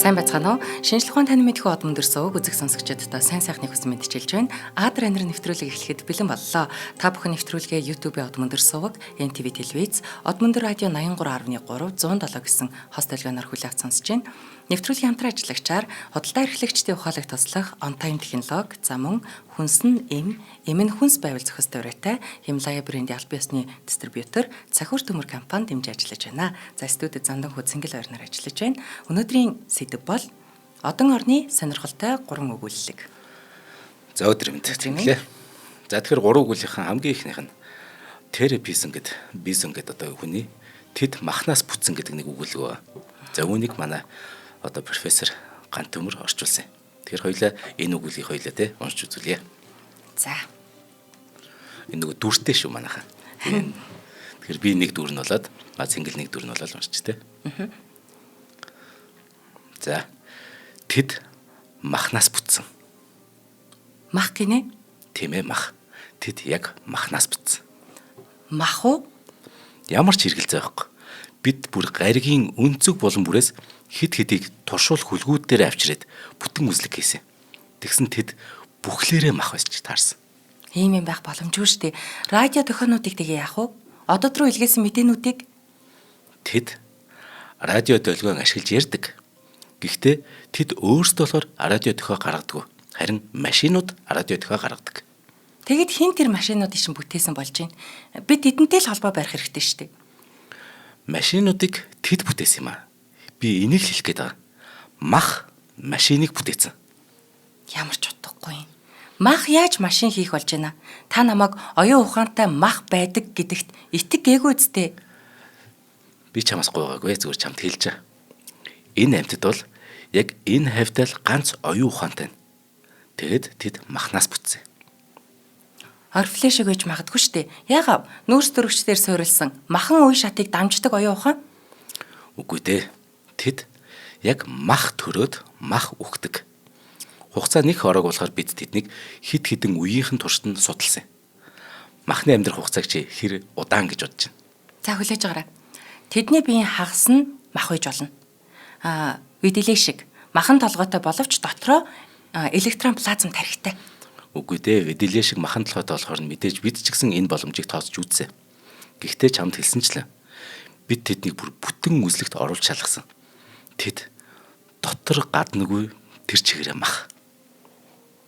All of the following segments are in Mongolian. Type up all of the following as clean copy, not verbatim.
Сайн байцгаана уу? Шинжлэх ухааны таны мэдхүү од мөндөрсөө үзэг сонсогчдод сайн сайхны хүссэн мэдчилж байна. Адр анир нэвтрүүлэг эхлэхэд бэлэн боллоо. Та бүхэн нэвтрүүлгээ YouTube-ийн од мөндөрсөөг, NTV телевиз, од мөндөр радио 83.3 107 гэсэн хост толгойноор хүлээвч сонсож байна. Нэвтрүүлгийн хамтран ажиллагчаар худалдаа эрхлэгчдийн ухаалаг туслах On Time технологи, за мөн хүнс нь эм нь хүнс байвал зохистой ураатай Химлая брендийн аль биесны дистрибьютор Цахиур төмөр компанид дэмжиж ажиллаж байна. За студид Зандан хүү Цэнгэл ойрноор ажиллаж байна. Өнөөдрийн сэдэв бол одон орны сонирхолтой 3 өгүүлэлэг. За өдөр мэнд. За тэгэхээр 3 өгүүллийн хамгийн ихнийх нь терапизм гэдэг одоо хүний тэд махнаас бүтсэн гэдэг нэг өгүүлэг ба. За үүнийг манай одоо профессор Гант Төмөр орчуулсан. Тэгэхээр хоёлаа энэ өгүүлгийг хоёлаа те уншиж үзүүлье. За. Энэ нэг дүртэй шүү манайхаа. Тэгэхээр би нэг дүр нь болоод Цэнгэл нэг дүр нь болоод уншиж те. За. Тэд махнаас бүтсэн. Мах гинэ? Тийм ээ мах. Тэд яг махнаас бүтсэн. Мах уу? Ямар ч хэрэгэлзээ байхгүй. Бид бүр гаригийн өнцөг болон бүрээс хид хидийг туршуул хүлгүүд дээр авчирээд бүтэн үзлэг хийсэн. Тэгсэн тэд бүхлээрээ мах байсч таарсан. Ийм юм байх боломжгүй шүү дээ. Радио төхөөнүүдийг тэгээ яах вэ? Одод руу илгээсэн мэдээнүүдийг тэд радио долгион ашиглаж ярьдаг. Гэхдээ тэд өөрсдөө болохоор радио төхөө гаргадаг. Харин машинууд радио төхөө гаргадаг. Тэгэд хин тэр машинуудыг шин бүтээсэн болж байна. Бид тэдэнтэй л холбоо барих хэрэгтэй шүү дээ. Машинуудыг тэд бүтээсэн юм аа. Би энийг хэлэх гээд байгаа. Мах машиныг бүтээсэн. Ямар ч утгагүй юм. Мах яаж машин хийх болж байна? Та намайг оюун ухаантай мах байдаг гэдэгт итэг гээгүй үсттэй. Би чамаас гуйгаагүй зүгээр чамд хэлж байгаа. Энэ амьтад бол яг энэ хавьтал ганц оюун ухаантай. Тэгэд тэд махнаас бүтсэн. Орфлешиг гэж магадгүй шүү дээ. Яагаад нүүрс дөрөвчдэр суурилсан махан үе шатыг дамждаг оюун ухаан? Үгүй дээ. Тэд яг мах төрөөд мах үхдэг. Хугацаа нэг хорог болохоор бид тэднийг хид хідэн үеийнхэн туршид нь судалсан. Махны амьдрах хугацааг чи хэр удаан гэж бодож байна? За хүлээж байгаарай. Тэдний биеийн хагас нь мах үйж болно. Виделээ шиг махан толгойтой боловч дотроо электрон плазм тархитай. Үгүй дээ. Виделээ шиг махан толгойтой болохоор мэдээж бид ч гэсэн энэ боломжийг тооцож үзсэн. Гэхдээ чамд хэлсэнчлэн бид тэднийг бүр бүтэн үзлэгт оруулж шалгасан. Тэд дотор гаднагүй тэр чигээрээ мах.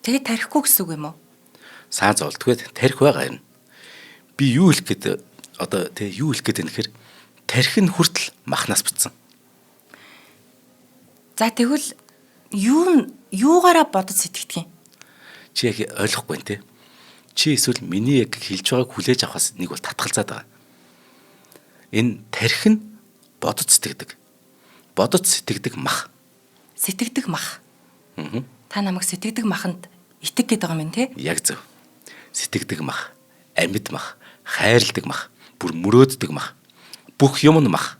Тэгээд тархихгүй гэсэн үг юм уу? Сайн зовлтгээд тархи байгаа юм. Би юу хэлэх гээд нэхэр тархи нь хүртэл махнаас бүтсэн. За тэгвэл юугаараа бодож сэтгэдэг юм? Чи яг ойлгохгүй нэ. Чи эсвэл миний яг хэлж байгааг хүлээж авахаас нэг бол татгалзаад байгаа. Энэ тархи нь бодож сэтгэдэг. Бодож сэтгэдэг мах. Сэтгэдэг мах. Та намайг сэтгэдэг маханд итэг гэдэг юм те? Яг зөв. Сэтгэдэг мах, амьд мах, хайрладаг мах, бүр мөрөөддөг мах. Бүх юм нь мах.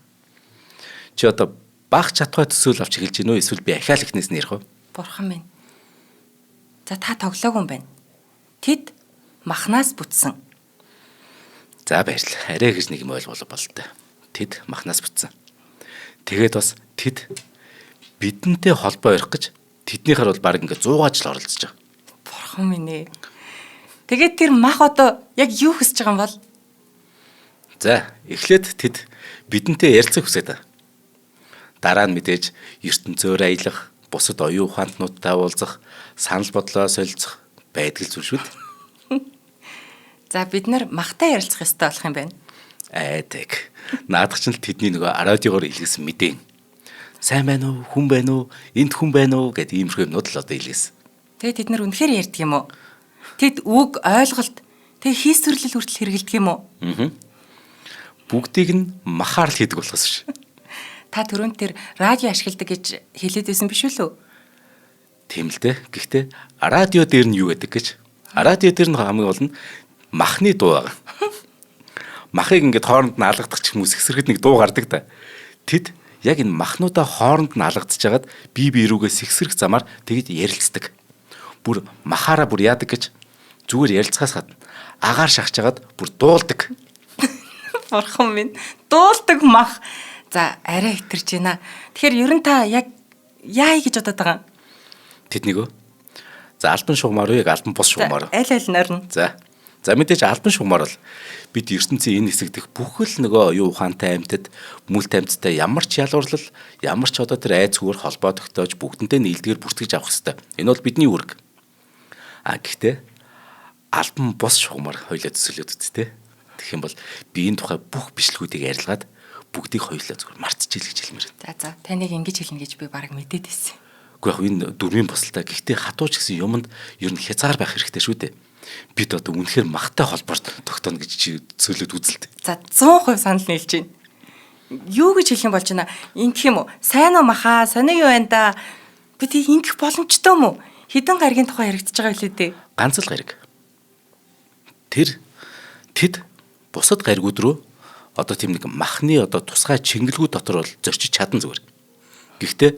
Чи одоо бага чатгай төсөөл авч эхэлж гинөө эсвэл би ахаал ихнээс нь ярих уу? Бурхан минь. За та тоглоог юм байна. Тэд махнаас бүтсэн. За баярлалаа. Арай гэж нэг юм ойлгуулах бололтой. Тэд махнаас бүтсэн. Тэгээд бас тэд бидэнтэй холбоо өрөх гэж тэднийхэр бол баг ингээ 100 жил оролцож байгаа. Бурхан минь ээ. Тэгээд тэр мах одоо яг юу хүсэж байгаа юм бол? За эхлээд тэд бидэнтэй ярилцах хүсэж байгаа. Дараа нь мэдээж ертөнцөөр аялах, бусад оюун ухаантнуудтай уулзах, санал бодлоо солилцох байдаг л зүйл шүү дээ. За бид нар махтай ярилцах ёстой болох юм байна. Айдаг. Наадах ч л тэдний нөгөө радиогоор илгээсэн мэдээ. Сайн байна уу? Хүн байна уу? Энд хүн байна уу гэдэг иймэрхүү юмнууд л одоо илгээсэн. Тэгээд тэд нар үнэхээр ярьдаг юм уу? Тэд үг, ойлголт, тэг хийс төрлөл хүртэл хэрэгэлдэг юм уу? Бүгдийг нь махаар л хийдэг болохоос ш. Та түрүүнд тэр радио ашигладаг гэж хэлээд байсан биш үү? Тийм л дээ. Гэхдээ радио дээр нь юу гэдэг гэж? Радио дээр нь хамгийн гол нь махны дуу байгаа. Махыг ингээд хооронд нь алгадах ч хүмүүс ихсрэхэд нэг дуу гардаг да. Тэд яг энэ махнуудаа хооронд нь алгадчихжагаад бие биерүүгээс ихсрэх замаар тэгж ярилцдаг. Бүр махаараа бүр яадаг гэж зүгээр ярилцахаас гадна агаар шахчихагаад бүр дуулдаг. Бурхан минь, дуулдаг мах. За арай хитэрч байна. Тэгэхээр ер нь та яг яа гэж бодоод байгаа юм? Тэднийг. За альбан шугамаар уу, яг альбан бус шугамаар уу? Аль нойрно. За мэдээж альбан шугамаар бол бид ертөнцийн энэ хэсэгдэх бүхэл нөгөө оюун ухаантай амьтад, мүлт амьтдтай ямар ч ялварлал, ямар ч одоо тэр айц хөвөр холбоо тогтоож бүгдэнтэй нийлдэгээр бүртгэж авах хэрэгтэй. Энэ бол бидний үүрэг. Гэхдээ альбан бус шугамаар хоёлаа төсөөлөд үсттэй. Тэгэх юм бол би энэ тухай бүх бичлэгүүдийг арилгаад бүгдийг хоёлаа зүгээр мартчихъя гэж хэлмээр. За таныг ингэж хэлнэ гэж би бараг мэдээд байсан. Гэхдээ яг энэ дөрмийн босалтай. Гэхдээ хатууч гэсэн юмд ер нь хязгаар байх хэрэгтэй шүү дээ. Бид одоо үнэхээр махтай холбоор тогтооно гэж чи зөвлөд үзэлтэй. За 100% санал нийлж байна. Юу гэж хэлэх юм болж байна? Ингэх юм уу? Сайн уу маха? Сони юу байна да? Бид ингэх боломжтой юм уу? Хэдэн гаригийн тухай яригдчихэж байгаа билүү дээ. Ганц л гариг. Тэд бусад гаригууд руу одоо тийм нэг махны одоо тусгай чингэлгүүд дотор бол зорчиж чадна зүгээр. Гэхдээ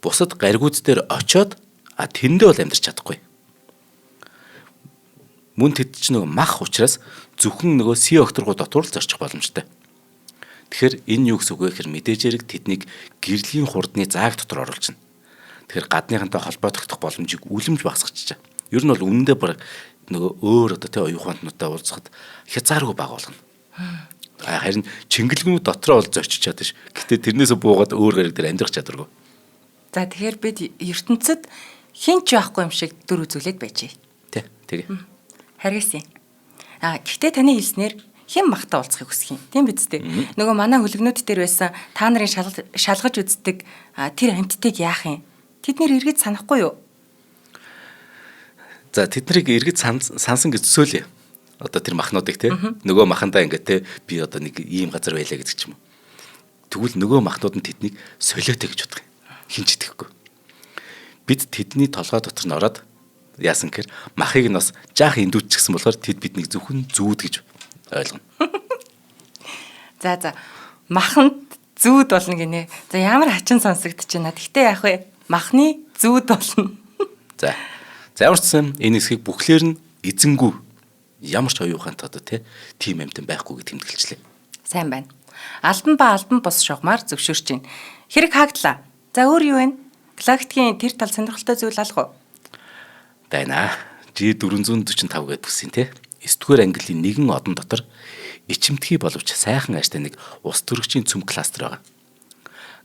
бусад гаригууд дээр очиод тэндээ бол амьдарч чадахгүй. Мөн тэд ч нөгөө мах учраас зөвхөн нөгөө С окторгуу дотор л зорчих боломжтой. Тэгэхээр энэ юу гэсэн үг вэ гэхээр мэдээж хэрэг тэднийг гэрлийн хурдны зааг дотор оруулж байна. Тэгэхээр гадныхантай холбоо тогтох боломжийг үлэмж багасгачих. Ер нь бол үнэндээ баг нөгөө өөр одоо тий оюун ухаантнуудтай уулзахад хязгааргүй бага болгоно. Харин чингэлгүүд дотроо бол зорчиж чадна ш. Гэтэ тэрнээсээ буугаад өөр гариг дээр амьдрах чадваргүй. За тэгэхээр бид ертөнцид хин ч байхгүй юм шиг дүр үзүүлээд байжээ. Тий, тэгээ. Харгасан. Гэхдээ таны хэлснээр хэн махта уулзахыг хүсэх юм. Тийм биз дээ. Нөгөө манай хөлгнүүд дээр байсан та нарын шалгаж үздэг тэр амьтдыг яах юм? Тэд нэр эргэж санахгүй юу? За тэд нарыг эргэж сансан гэж төсөөлье. Одоо тэр махнуудыг те нөгөө махандаа ингээд те би одоо нэг ийм газар байлаа гэдэг ч юм уу. Тэгвэл нөгөө махнууд нь тэднийг солиотой гэж бодох юм. Хинч итгэхгүй. Бид тэдний толгой дотор нь ороод яасан гэхээр махыг нь бас жаах индүүч гэсэн болохоор тэд биднийг зөвхөн зүүд гэж ойлгоно. За маханд зүүд болно гинэ. За ямар хачин сонсогдож байна. Гэхдээ яах вэ? Махны зүүд болно. За ямар ч юм энэ хэсгийг бүхлээр нь эзэнгүү ямар ч оюун ухаантай одоо тийм амьтан байхгүй гэж тэмдэглэжлээ. Сайн байна. Албан ба албан бос шугамар зөвшөөрч байна. Хэрэг хаагдлаа. За өөр юу вэ? Галактикийн тэр тал сонирхолтой зүйл алах уу? Байна. G445 гэдэг бүсийн 9-р ангиллын нэгэн одон дотор ичимтгий боловч сайхан ааштай нэг ус төрөгчийн цөм кластер байгаа.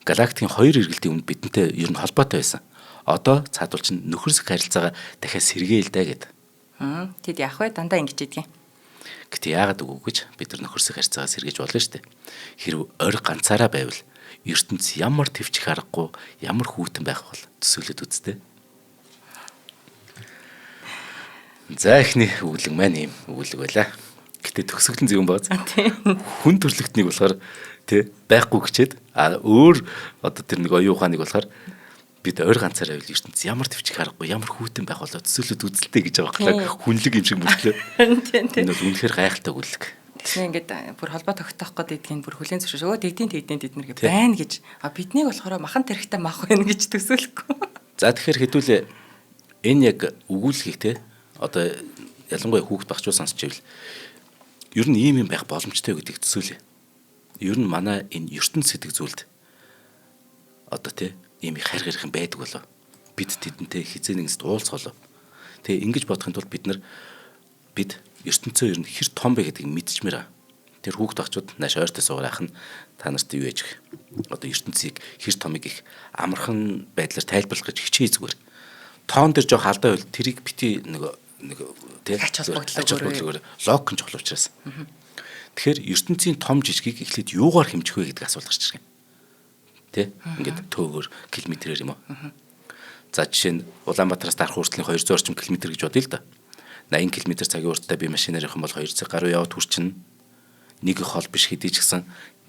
Галактикийн хоёр эргэлтийн өмнө бидэнтэй ер нь холбоотой байсан. Одоо цаадуулч нь нөхөрсөх харилцаагаа дахиад сэргээе л даа гэд. Тэд яах вэ? Дандаа ингэж идэх юм. Гэтэ яагаад үгүй гэж бид нар нөхөрсөх харилцаагаа сэргээж болно шүү дээ. Хэрв ориг ганцаараа байвал ертөнц ямар төвчих аргагүй, ямар хүүтэн байх бол төсөөлөд үзтээ. За ихний үглэг маань ийм үглэг байлаа. Гэтэ төгсгөлн зөвөн бааз. Хүн төрлөختнийг болохоор байхгүй гэчээд өөр одоо тэр нэг оюун ухааныг болохоор бид ойр ганцаараа байвал ертөнц ямар төвчих аргагүй, ямар хүүтэн байх болоо төсөөлөд үзэлтэй гэж байгаа хэрэг хүнлэг юм шиг мөртлөө. Энэ бол үнэхээр гайхалтай үглэг. Тэгсэн ингээд бүр холбоо тогтоох гэдгийг бүр хүлэн зөвшөөрөө тэгдийн тэд нар гэ байна гэж. Биднийг болохоор махан тарихтай мах байна гэж төсөөлөхгүй. За тэгэхээр хэдүүлээ энэ яг өгүүлгийг одоо ялангуяа хүүхд багчуу сонсч ивэл ер нь ийм юм байх боломжтой гэдгийг төсөөлье. Ер нь манай энэ ертөнц сэтгэх зүйлд одоо ийм их хайр гэрхэн байдаг болоо. Бид тэдэнтэй хизээ нэгс уулзголоо. Ингэж бодохын тулд бид ертөнцөө ер нь хэр том бэ гэдгийг мэдчихмээр. Тэр хүүхд багчууд нааш ойртой суугаах нь та нарт юу ээж гэх. Одоо ертөнцийг хэр томыг их амархан байдлаар тайлбарлах гэж хичээ зүгээр. Тоон дээр жоох алдаа байвал тэрийг бити нэг ач холбогдлогоор логик нь чухал учраас. Тэгэхээр ертөнцийн том жижигийг эхлээд юугаар хэмжих вэ гэдэг асуулт гарч ирж байна. Ингээд төөгөр километрээр юм уу? За жишээ нь Улаанбаатараас Дарх хүртэл 200 орчим километр гэж бодъё л да. 80 км цагийн урттай би машинаар явах юм бол 2 цаг гаруй яваад хүрчин нэг их хол биш хэдий ч гэсэн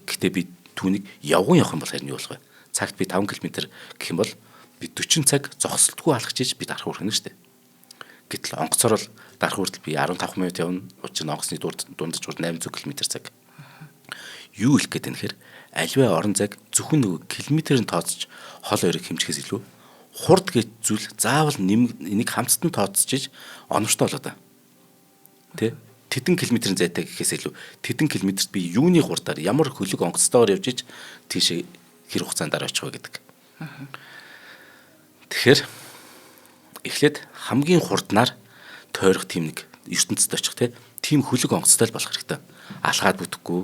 гэтээ би түүнийг явган явах юм бол харин юу болох вэ? Цагт би 5 км гэх юм бол би 40 цаг зогсолтгүй алхаж би Дарх хүрэх нь шүү дээ. Гэтэл онгоцоор л Дарх хүртэл би 15 минут явна. Учир нь онгоцны дундаж 800 км цаг. Юу хэлэх гээд нэхэр альва орон зайг зөвхөн нэг километрийн тооцож хол өрийг хэмжихээс илүү хурд гэж зүйл заавал энийг хамтдан тооцож оновчтой болоо да. Тэдэн километрийн зайтай гэхээс илүү тэдэн километрт би юуны хурдаар ямар хөлөг онгоцтойгоор явж тийшээ хэр хугацаанд очих вэ гэдэг. Тэгэхээр эхлээд хамгийн хурднаар тойрох тийм нэг ертөнцид очих тийм хөлөг онгоцтой болох хэрэгтэй. Алхаад бүтэхгүй,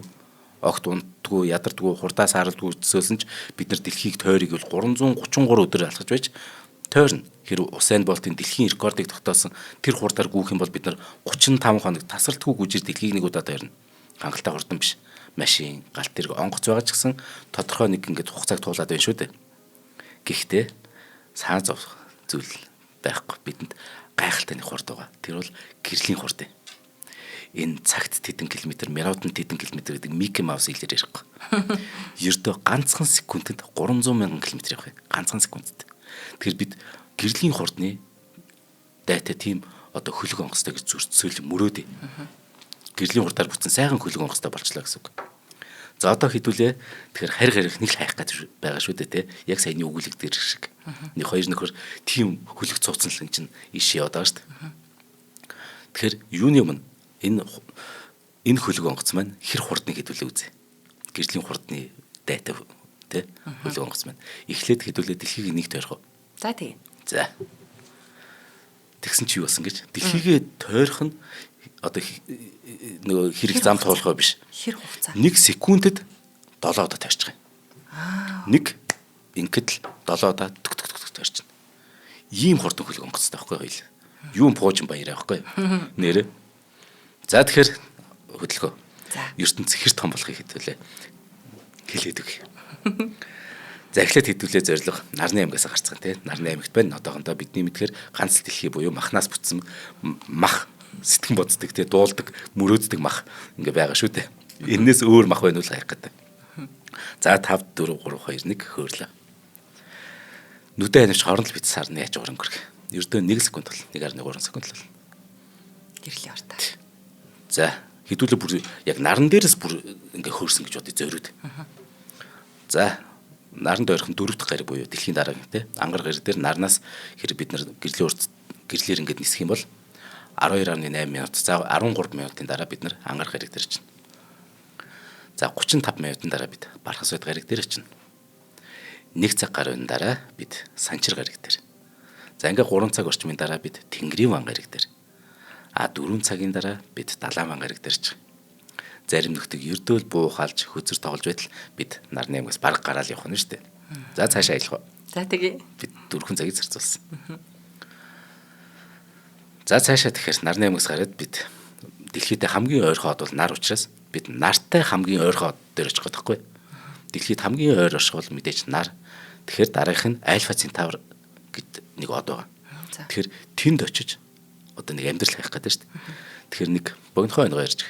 огт унтдаггүй, ядардаггүй, хурдаас харалдаггүй төсөөлсөн ч бид нар дэлхийг тойрыг бол 333 өдөр алхаж байж тойрно. Хэрэг Усайн Болтын дэлхийн рекордыг тогтоосон тэр хурдаар гүйх юм бол бид нар 35 хоног тасралтгүй гүйжир дэлхийг нэг удаа тойрно. Хангалттай хурдан биш. Машин, галт тэрэг онгоц байгаа ч гэсэн тодорхой нэг ингээд хугацааг туулаад байна шүү дээ. Гэхдээ саан зовх зүйл байхгүй. Бидэнд гайхалтай нэг хурд байгаа. Тэр бол гэрлийн хурд юм. Энэ цагт тэдэн километр, минутанд тэдэн километр гэдэг Мики Маус хэлээр ярихгүй. Ердөө ганцхан секундэд 300 мянган километр явах юм. Ганцхан секундэд. Тэгэхээр бид гэрлийн хурдны дайтай тийм одоо хөлөг онгоцтой гэж зүрцсөөл мөрөөдөө. Гэрлийн хурдаар бүтсэн сайхан хөлөг онгоцтой болчлаа гэсэн үг. За одоо хэдүүлээ. Тэгэхээр харь харих нэг л хайх гэж байгаа шүү дээ, тэ. Яг саяны өгүүлэг дээр шиг. Нэг хоёр нөхөр тийм хөлөг цууцсан л чинь иш яваад байгаа шүү дээ. Тэгэхээр юуны өмнө энэ хөлөг онгоц маань хэр хурдныг хэдүүлээ үзье. Гэрлийн хурдны дайтай тэ хөлөг онгоц маань эхлээд хэдүүлээ дэлхийг нэг тойрох. За тэгээ. За. Тэгсэн чи юу болсон гэж? Дэлхийгээ тойрох нь одоо нөгөө хэрэг зам туулахаа биш. Хэр хугацаа? 1 секундэд 7 удаа тойрчих юм. Нэг ингээд л 7 удаа тойрчих. Ийм хурдан хөлөг онгоцтой байхгүй хоёул. Юун пуужин баяраа байхгүй. Нэрэ. За тэгэхээр хөдөлгөө. За. ертөнц хэр том болохыг хэдүүлээ. Хэлээд өг. За эхлээд хэдүүлээ зорилго Нарны аймгаас гарцсан тийм. Нарны аймагт байна. Одоохондоо бидний мэдхээр ганц л дэлхий буюу махнаас бүтсэн мах сэтгэн боддог тийм дуулдаг, мөрөөддөг мах ингээ байгаа шүү дээ. Эннээс өөр мах байна уу хайх гэдэг. За 5 4 3 2 1 хөөрлөө. Нүдэ анивч хооронд л бит сарны яж өнгөрг. Ердөө 1 секунд бол 1.3 секунд л. Гэрлийн ортаа. За хэдүүлээ бүр яг наран дээрээс бүр ингээ хөөрсөн гэж бодъё зөөрүүд. За наранд ойрхон 4 дахь гариг буюу дэлхийн дараагийн те ангар гариг дээр нарнаас хэрэг бид нар гэрлээр ингээд нисэх юм бол 12.8 минут за 13 минутын дараа бид нар ангар гариг дээр чинь. За 35 минутын дараа бид Бархас байд гариг дээр чинь. 1 цаг гаруйн дараа бид Санчир гариг дээр. За ингээ 3 цаг орчмын дараа бид Тэнгэрийн ван гариг дээр. 4 цагийн дараа бид Далайн ван гариг дээр чинь. Зарим нөхдөг ердөөл буухалж хөзөр тоглож байтал бид Нарны аймгаас бараг гараал явах нь шүү дээ. За цаашаа аялах. За тэгээ. Бид 4 цагийг зарцуулсан. За цаашаа тэгэхээр Нарны аймгаас гараад бид дэлхийдээ хамгийн ойрхон хот бол нар учраас бид нартай хамгийн ойрхон хот дээр очих гэдэгхгүй. Дэлхийд хамгийн ойр орших бол мэдээж нар. Тэгэхээр дараагийнх нь Альфа Центавр гэд нэг од байгаа. Тэгэхээр тэнд очиж одоо нэг амьдрал хайх гэдэг шүү дээ. Тэгэхээр нэг богинохоо өнгө ярьж.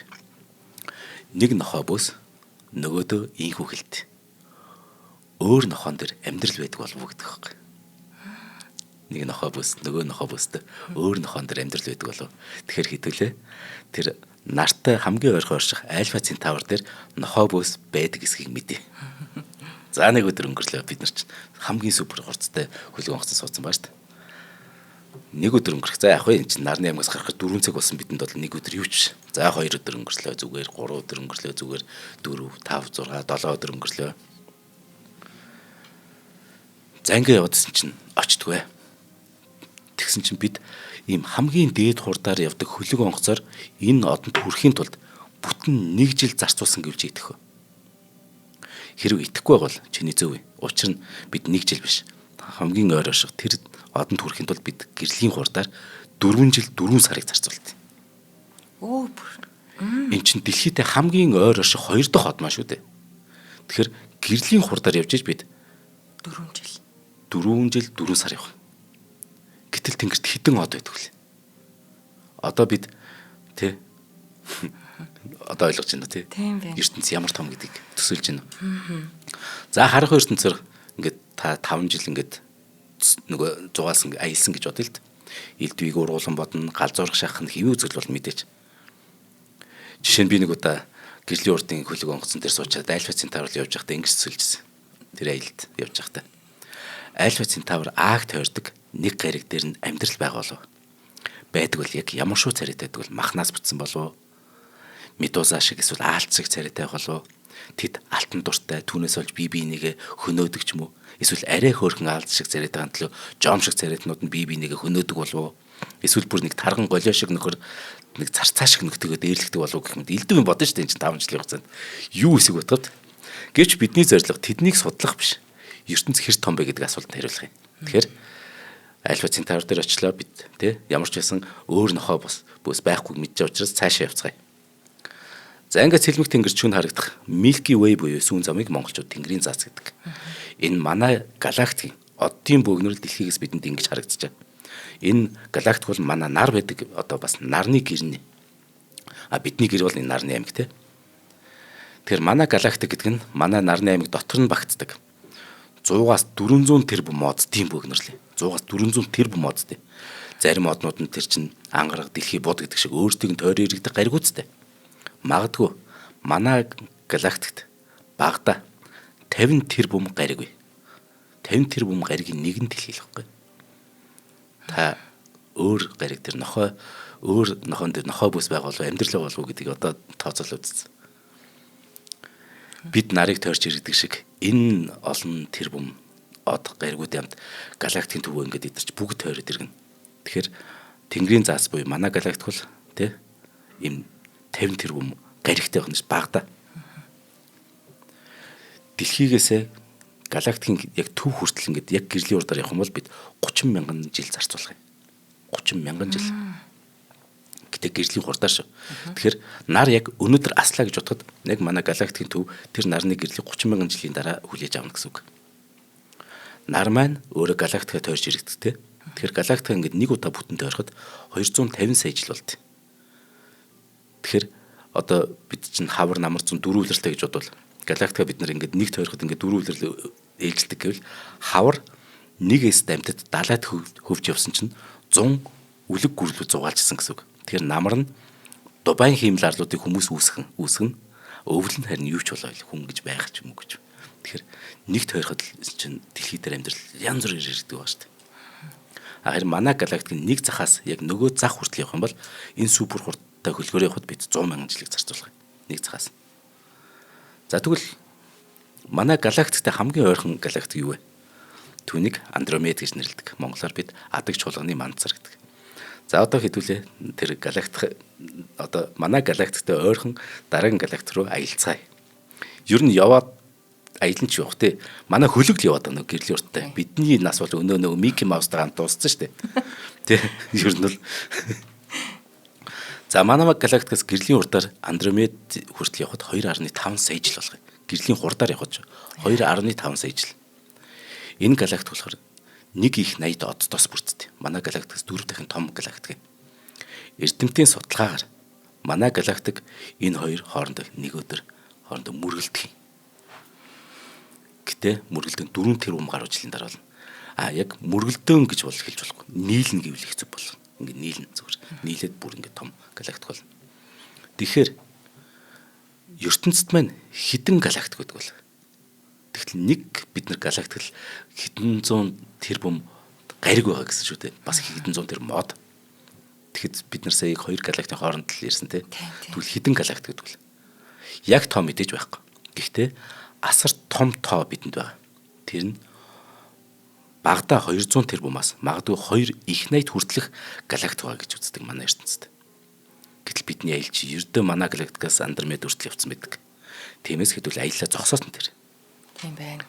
Нэг нохоо бүс нөгөөдөө инхүү хэлт. Өөр нохоон дээр амьдрал байдаг болов уу гэдэг байхгүй. Нэг нохоо бүс нөгөө нохоо бүстэй өөр нохоон дээр амьдрал байдаг болов. Тэгэхээр хэдүүлээ тэр нартай хамгийн ойрхон орших Альфа Центавр дээр нохоо бүс байдаг эсхийг мэдээ. За нэг өдөр өнгөрлөө бид нар ч хамгийн супер хурцтай хөлөг онгоцсон суудсан баа шүү дээ. Нэг өдөр өнгөрөх. За яг хөө энэ чинь Нарны аймгаас гарахад 4 цаг болсон бидэнд бол нэг өдөр юу ч. За 2 өдөр өнгөрслөө зүгээр, 3 өдөр өнгөрслөө зүгээр, 4, 5, 6, 7 өдөр өнгөрслөө. За ингэ явдсан чинь очтгүй. Тэгсэн чинь бид ийм хамгийн дээд хурдаар явдаг хөлөг онгоцоор энэ одонд хүрэхийн тулд бүтэн 1 жил зарцуулсан гэвч идэх. Хэрвээ итгэхгүй бол чиний зөв. Учир нь бид 1 жил биш. Хамгийн ойр орших тэр одонд хүрэхийн тулд бид гэрлийн хурдаар 4 жил 4 сарыг зарцуулдаг. Оо. Энд чинь дэлхийдээ хамгийн ойр орших 2 дахь хот маа шүү дээ. Тэгэхээр гэрлийн хурдаар явж иж бид 4 жил. 4 жил 4 сар явах. Гэтэл тэнгэрт хідэн од байдаг лээ. Одоо бид тэ одоо ойлгож байна тий. ертөнц ямар том гэдгийг төсөөлж байна. За харах ертөнцөөр ингээд та 5 жил ингээд нөгөө зугаалсан аялсан гэж бодъё л д. Элдвийг ургуулсан бодно, галзуурах шахах нь хэвийн үзэл бол мэдээж. Жишээ нь би нэг удаа гэрлийн урдын хөлөг онгоцсон дээр суучаад Альфа Центавр явж байхдаа ингэж төсөөлжсэн. Тэр аялалд явж байхдаа Альфа Центавр Аг тойрдог нэг гариг дээр нь амьдрал байгаа болов. Байдаг бол яг ямар шүү царайтай байдаг бол махнаас бүтсэн болов. Медуза шиг эсвэл аалцэг царайтай болов. Тэд алтан дуртай түүнээс олж бие бинийгээ хөнөөдөг ч юм уу. Эсвэл арай хөөрхөн аалз шиг царайд байгаа төлөө жом шиг царайднууд нь бие бинийгээ хөнөөдөг болов уу? Эсвэл бүр нэг тарган голио шиг нөхөр нэг царцаа шиг нөхтөгөө дээрлэгдэг болов гэх мэт элдв юм бодно шүү дээ энэ чинь 5 жилийн хугацаанд. Юу эсэг бодоход гэвч бидний зорилго тэднийг судлах биш. ертөнц хэр том бэ гэдэг асуултанд хариулах юм. Тэгэхээр альва центавр дээр очлоо бид тий ямар ч байсан өөр нохоо бүс байхгүй мэдж учраас цаашаа явцгаая. За ингээд цэлмэг тэнгэрчүүнд харагдах Milky Way буюу сүүн замыг монголчууд тэнгэрийн заац гэдэг. Энэ манай галактикийн оддын бөөгнөр дэлхийгээс бидэнд ингэж харагдчихаг. Энэ галактик бол манай нар байдаг одоо бас нарны гэрнэ. Бидний гэр бол энэ нарны аймаг тий. Тэгэхээр манай галактик гэдэг нь манай нарны аймаг дотор нь багтдаг. 100-аас 400 тэрбум моддын бөөгнөрлөө. 100-аас 400 тэрбум моддын. Зарим моднууд нь тэр чинь ангараг дэлхий бод гэдэг шиг өөрсдийг нь тойрон иргэдэг гаригуцтай. Магадгүй манай галактикт багада 50 тэрбум гариг бай. 50 тэрбум гаригийн нэг нь дэлхий л байхгүй. Та өөр гариг дээр өөр нохоон дээр нохоо бүс байгаа болов амьдрал болов гэдгийг одоо тооцоолоо үзсэн. Бид нарыг тойрч иргэдэг шиг энэ олон тэрбум од гаригууд ямд галактикийн төвөө ингээд идэрч бүгд тойроод иргэнэ. Тэгэхээр тэнгэрийн заас буюу манай галактик бол тий ийм 50 тэрбум гаригтай байна ш багада. Дэлхийгээс галактикийн яг төв хүртэл ингээд яг гэрлийн урдаар явах юм бол бид 30 мянган жил зарцуулах юм. 30 мянган жил. Гэтэ гэрлийн хурдаар шүү. Тэгэхээр нар яг өнөөдөр аслаа гэж бодоход яг манай галактикийн төв тэр нарны гэрлийг 30 мянган жилийн дараа хүлээж авна гэсэн үг. Нар маань өөрөө галактикаа тойрч иргэдэг те. Тэгэхээр галактик ингээд нэг удаа бүтэн тойроход 250 сая жил болд. Тэгэхээр одоо бид чинь хавар намар зүүн дөрвөлрэлтэй гэж бодвол галактика бид нар ингээд нэг тойроход ингээд дөрвөлрэл ээлжилдэг гэвэл хавар нэгээс дамтад далайд хөвж явсан чинь 100 үлэг гүрлүү зугаалжсэн гэсэн үг. Тэгэхээр намар нь Дубайн хиймэл арлуудыг хүмүүс үүсгэн өвөл нь харин юу ч болоо хүн гэж байх ч юм уу гэж. Тэгэхээр нэг тойроход чинь дэлхий дээр амьдрал янз бүр ирдэг байгаа шүү дээ. Харин манай галактикийн нэг захаас яг нөгөө зах хүртэл явах юм бол энэ супер хурдтай хөлгөөр явахад бид 100 мянган жилиг зарцуулах юм. Нэг захаас. За тэгвэл манай галактиктай хамгийн ойрхон галактик юу вэ? Түүнийг Андромед гэж нэрлэдэг. Монголоор бид адаг чуулганы мандцар гэдэг. За одоо хэдүүлээ тэр галактик одоо манай галактиктай ойрхон дараагийн галактик руу аялцгаая. Ер нь яваад аялан ч явах те. Манай хөлөг л яваад байгаа нэг гэрлийн урттай. Бидний нас бол өнөө нөгөө Мики Маустай хамт дууссан шүү дээ. Тэ ер нь бол за манай галактикаас гэрлийн уртаар Андромед хүртэл явхад 2.5 сая жил болох юм. Гэрлийн хурдаар явхад 2.5 сая жил. Энэ галактик болохоор нэг их 80 оддоос бүрддэг. Манай галактикаас 4 дахин том галактик. Эрдэмтдийн судалгаагаар манай галактик энэ хоёр хоорондоо нэг өдөр хоорондоо мөргөлдөх юм. Гэтэ мөргөлдөн 4 тэрбум гаруй жилийн дараа болно. Яг мөргөлдөөн гэж бол хэлж болохгүй. Нийлнэ гэвэл их зүг болно. Ингээд нийлнэ зүгээр. Нийлээд бүр ингээд том галактик болно. Тэгэхээр ертөнцид маань хэдэн галактик байдаг бол? Тэгтэл нэг бид нар галактик хэдэн зуун тэрбум гариг байгаа гэсэн шүү дээ. Бас хэдэн зуун тэрбум мод. Тэгэхэд бид нар сая 2 галактикийн хооронд л ирсэн те. Тэгвэл хэдэн галактик гэдэг вэ? Яг тоо мэдээж байхгүй. Гэхдээ асар том тоо бидэнд байгаа. Тэр нь багада 200 тэрбумаас магадгүй 2 их 80 хүртэлх галактик байгаа гэж үздэг манай ертөнцид. Гэтэл бидний аялал чи ердөө манай галактикаас Андромед хүртэл явцсан байдаг. Тиймээс хэдүүл аяллаа зогсоосон тэр. Тийм байна.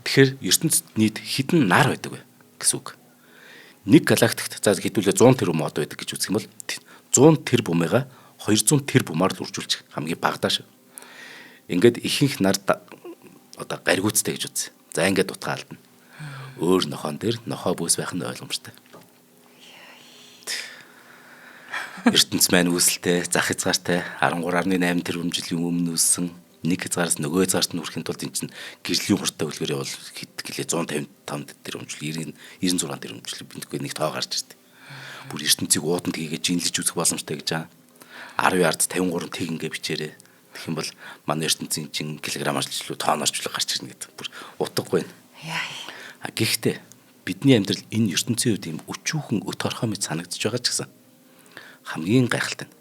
Тэгэхээр ертөнцид нийт хэдэн нар байдаг вэ гэсэн үг. Нэг галактикт за хэдүүлээ 100 тэрбум мод байдаг гэж үзэх юм бол 100 тэрбумыгаа 200 тэрбумаар л үржүүлчих хамгийн багадаа шүү. Ингээд ихэнх нар одоо гаригуцтай гэж үзье. За ингээд утгаа алдна. Өөр нохоон дээр нохоо бүс байх нь ойлгомжтой. ертөнц маань үүсэлтэй зах хязгаартай 13.8 тэрбум жилийн өмнө үүссэн. Нэг хязгаараас нөгөө хязгаарт нь хүрэхин тулд энэ чинь гэрлийн хурдтай хөлгөөр явал хэд гэлээ 155 тэрбум жил 96 тэрбум жил бинтгүй нэг тоо гарч ирдэ. Бүр ертөнцийг ууданд хийгээд жинлэж үзэх боломжтой гэж байгаа. 10 ард 53 тэг ингээ бичээрэй. Тэгэх юм бол манай ертөнцийн чин килограммаар жилүү тоонорчлог гарч ирнэ гэдэг. Бүр утгагүй байна. Гэхдээ бидний амьдрал энэ ертөнцийн үед юм өчүүхэн өтөрхөө мэт санагдаж байгаа ч гэсэн хамгийн гайхалтай нь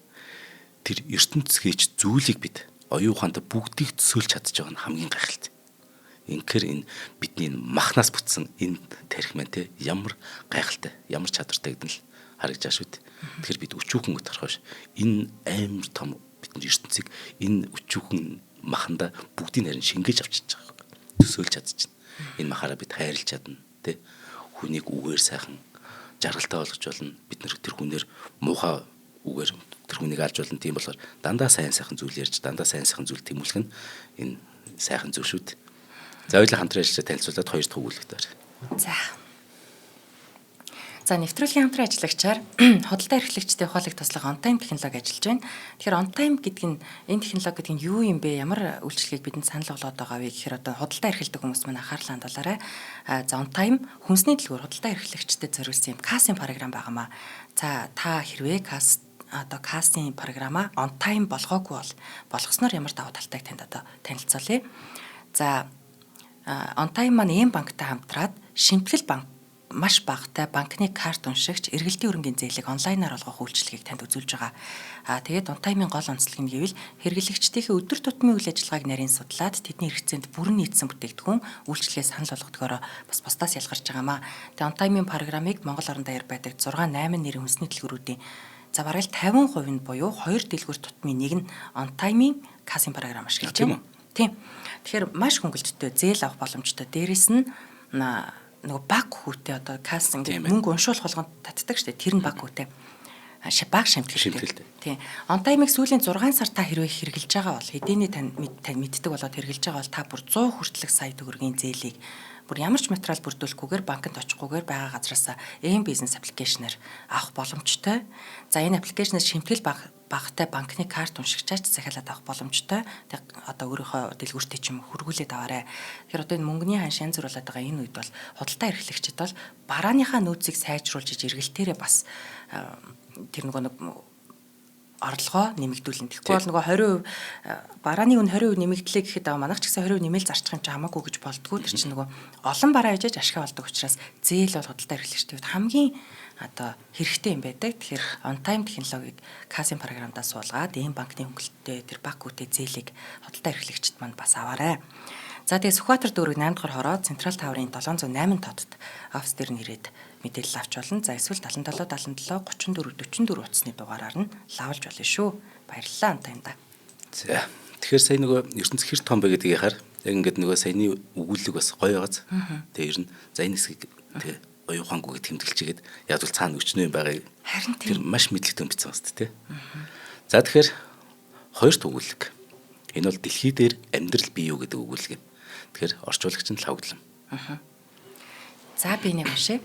тэр ертөнц хийж зүйлийг бид оюун ухаанд бүгдийг төсөөлж чадчих байгаа нь хамгийн гайхалтай. Инхээр энэ бидний махнаас бүтсэн энэ тарих маань те ямар гайхалтай, ямар чадвартай гэдэг нь л харагдаж шүү дээ. Тэгэхээр бид өчүүхэн утгарах биш. Энэ амар том бидний ертөнцийг энэ өчүүхэн маханда бүгдийг харин шингээж авчиж байгаа. Төсөөлж чадчихна. Энэ махаараа бид хайрлж чадна те. Хүнийг үгээр сайхан жаргалтай болгож болно. Бид нэр тэр хүнээр муухай үгээр тэр хүнийг алж болно. Тийм болохоор дандаа сайн зүйл ярьж, дандаа сайн зүйл тэмүүлэх нь энэ сайхан зүйл шүү дээ. За хоёулаа хамтран ажиллаж танилцуулаад хоёр дахь өгүүлэгтэй. За нэвтрүүлгийн хамтран ажиллагчаар худалдаа эрхлэгчдийн ухаалаг туслах on-time технологи ажиллаж байна. Тэгэхээр on-time гэдэг нь энэ технологи гэдэг нь юу юм бэ? Ямар үйлчлэгийг бидэнд санал болгоод байгаа вэ гэхээр одоо худалдаа эрхэлдэг хүмүүс маань анхаарлаа хандуулаарай. За on-time хүнсний дэлгүүр худалдаа эрхлэгчдэд зориулсан юм CAS-ийн програм байгаамаа. За та хэрвээ CAS-ийн програмаа on-time болгоогүй бол болгосноор ямар давуу талтайг танд одоо танилцуулъя. За on-time маань ийм банктай хамтраад шимтгэл банк маш багатай банкны карт уншигч эргэлтийн өрөнгийн зээлийг онлайнаар олгох үйлчилгээг танд үзүүлж байгаа. Тэгээд on-time-ийн гол онцлог нь гэвэл хэрэглэгчдийнхээ өдөр тутмын үйл ажиллагааг нарийн судлаад тэдний хэрэгцээнд бүрэн нийцсэн бүтээгдэхүүн үйлчилгээ санал болгодгоороо бас бусдаас ялгарч байгаамаа. Тэгээд on-time-ийн програмыг Монгол орон даяар байдаг 6-8 нэрийн хүнсний дэлгүүрүүдийн за бараг 50% нь буюу 2 дэлгүүр тутмын нэг нь on-time-ийн CAS-ийн програм ашиглаж байна. Тийм. Тэгэхээр маш хөнгөлөлттэй зээл авах боломжтой. Дээрээс нь нөгөө баг хүүтэй одоо CAS ингээд мөнгө уншуулах болгонд татдаг штэ. Тэр нь баг хүүтэй. Баг шимтгэлтэй. Тийм. On-time-ыг сүүлийн 6 сар та хэрвээ хэрэгжилж байгаа бол хэдийний тань мэддэг болоод хэрэгжилж байгаа бол та бүр 100 хүртэлх сая төгрөгийн зээлийг бүр ямар ч материал бүрдүүлэхгүйгээр банкнд очихгүйгээр байгаа газараас бизнес аппликейшнээр авах боломжтой. За энэ аппликейшнээс шимтгэл багатай банкны карт уншигчаач захиалаад авах боломжтой. Тэг одоо өөрийнхөө дэлгүүртээ ч юм хөргүүлээд аваарай. Тэгэхээр одоо энэ мөнгөний ханш янз бүр болоод байгаа энэ үед бол худалдаа эрхлэгчид бол барааныхаа нөөцийг сайжруулж эргэлтээрээ бас тэр нэг орлогоо нэмэгдүүлнэ. Тэгэхгүй бол нөгөө 20% барааны үн 20% нэмэгдлээ гэхэд манайх ч гэсэн 20% нэмэл зарчих юм чи хамаагүй гэж болдгоо. Тэр чинь нөгөө олон бараа ижиж ашиг олдог учраас зээл бол худалдаа эрхлэгчдийн хамгийн одоо хэрэгтэй юм байдаг. Тэгэхээр on-time технологиг CAS-ийн програмдаа суулгаад ийм банкны хөнгөлөлттэй тэр баг үтэй зээлийг худалдаа эрхлэгчд манд бас аваарай. За тэгээ Сүхбаатар дүүрэг 8 дахь хороо Централ Таврын 708 тодод офис дээр нэрээд мэдээлэл авч болно. За эсвэл 77 77 34 44 утасны дугаараар нь лавлж болно шүү. Баярлалаа on-time-да. За тэгэхээр сая нөгөө ертөнц хэр том бэ гэдгийг хаар яг ингээд нөгөө саяны өгүүлэг бас гоё байгааз. Тэгээ ер нь за энэ хэсгийг тэгээ гоё ухаангүй тэмдэглэжгээд яг л цаана өчнөө юм байгаа. Харин тэр маш мэдлэгтэй бичсэн байна шүү дээ. За тэгэхээр хоёр дахь өгүүлэг. Энэ бол дэлхий дээр амьдрал бий юу гэдэг өгүүлэг юм. Тэгэхээр орчуулагч нь Лавглам. За би нэг уншия.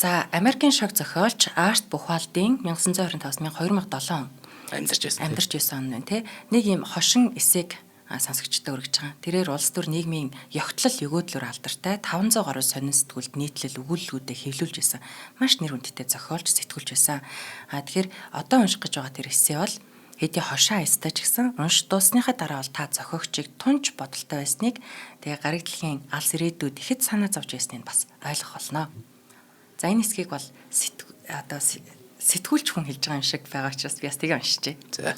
За Америкийн шог зохиолч Арт Бухалдын 1925-2007 амьдарч байсан он тий. Нэг юм хошин эсэг сонсогчтой өргөж байгаа. Тэрээр улс төр нийгмийн ёгтлол өгөөдлөөр алдартай 500 гаруй сонин сэтгүүлд нийтлэл өгүүллүүдэд хэвлүүлж байсан. Маш нэр хүндтэй зохиолч сэтгүүлж байсан. Тэгэхээр одоо унших гэж байгаа тэр эссе бол хэдий хошоо айстай ч гэсэн унш дуусныхаа дараа бол та зохиогчийг тунж бодолтой байсныг тэгээ гариг дэлхийн алс ирээдүйд ихэд санаа зовж байсныг бас ойлгох болно. За энэ хэсгийг бол сэтгүүлч хүн хэлж байгаа юм шиг байгаа учраас би бас тэгээ уншижээ. За.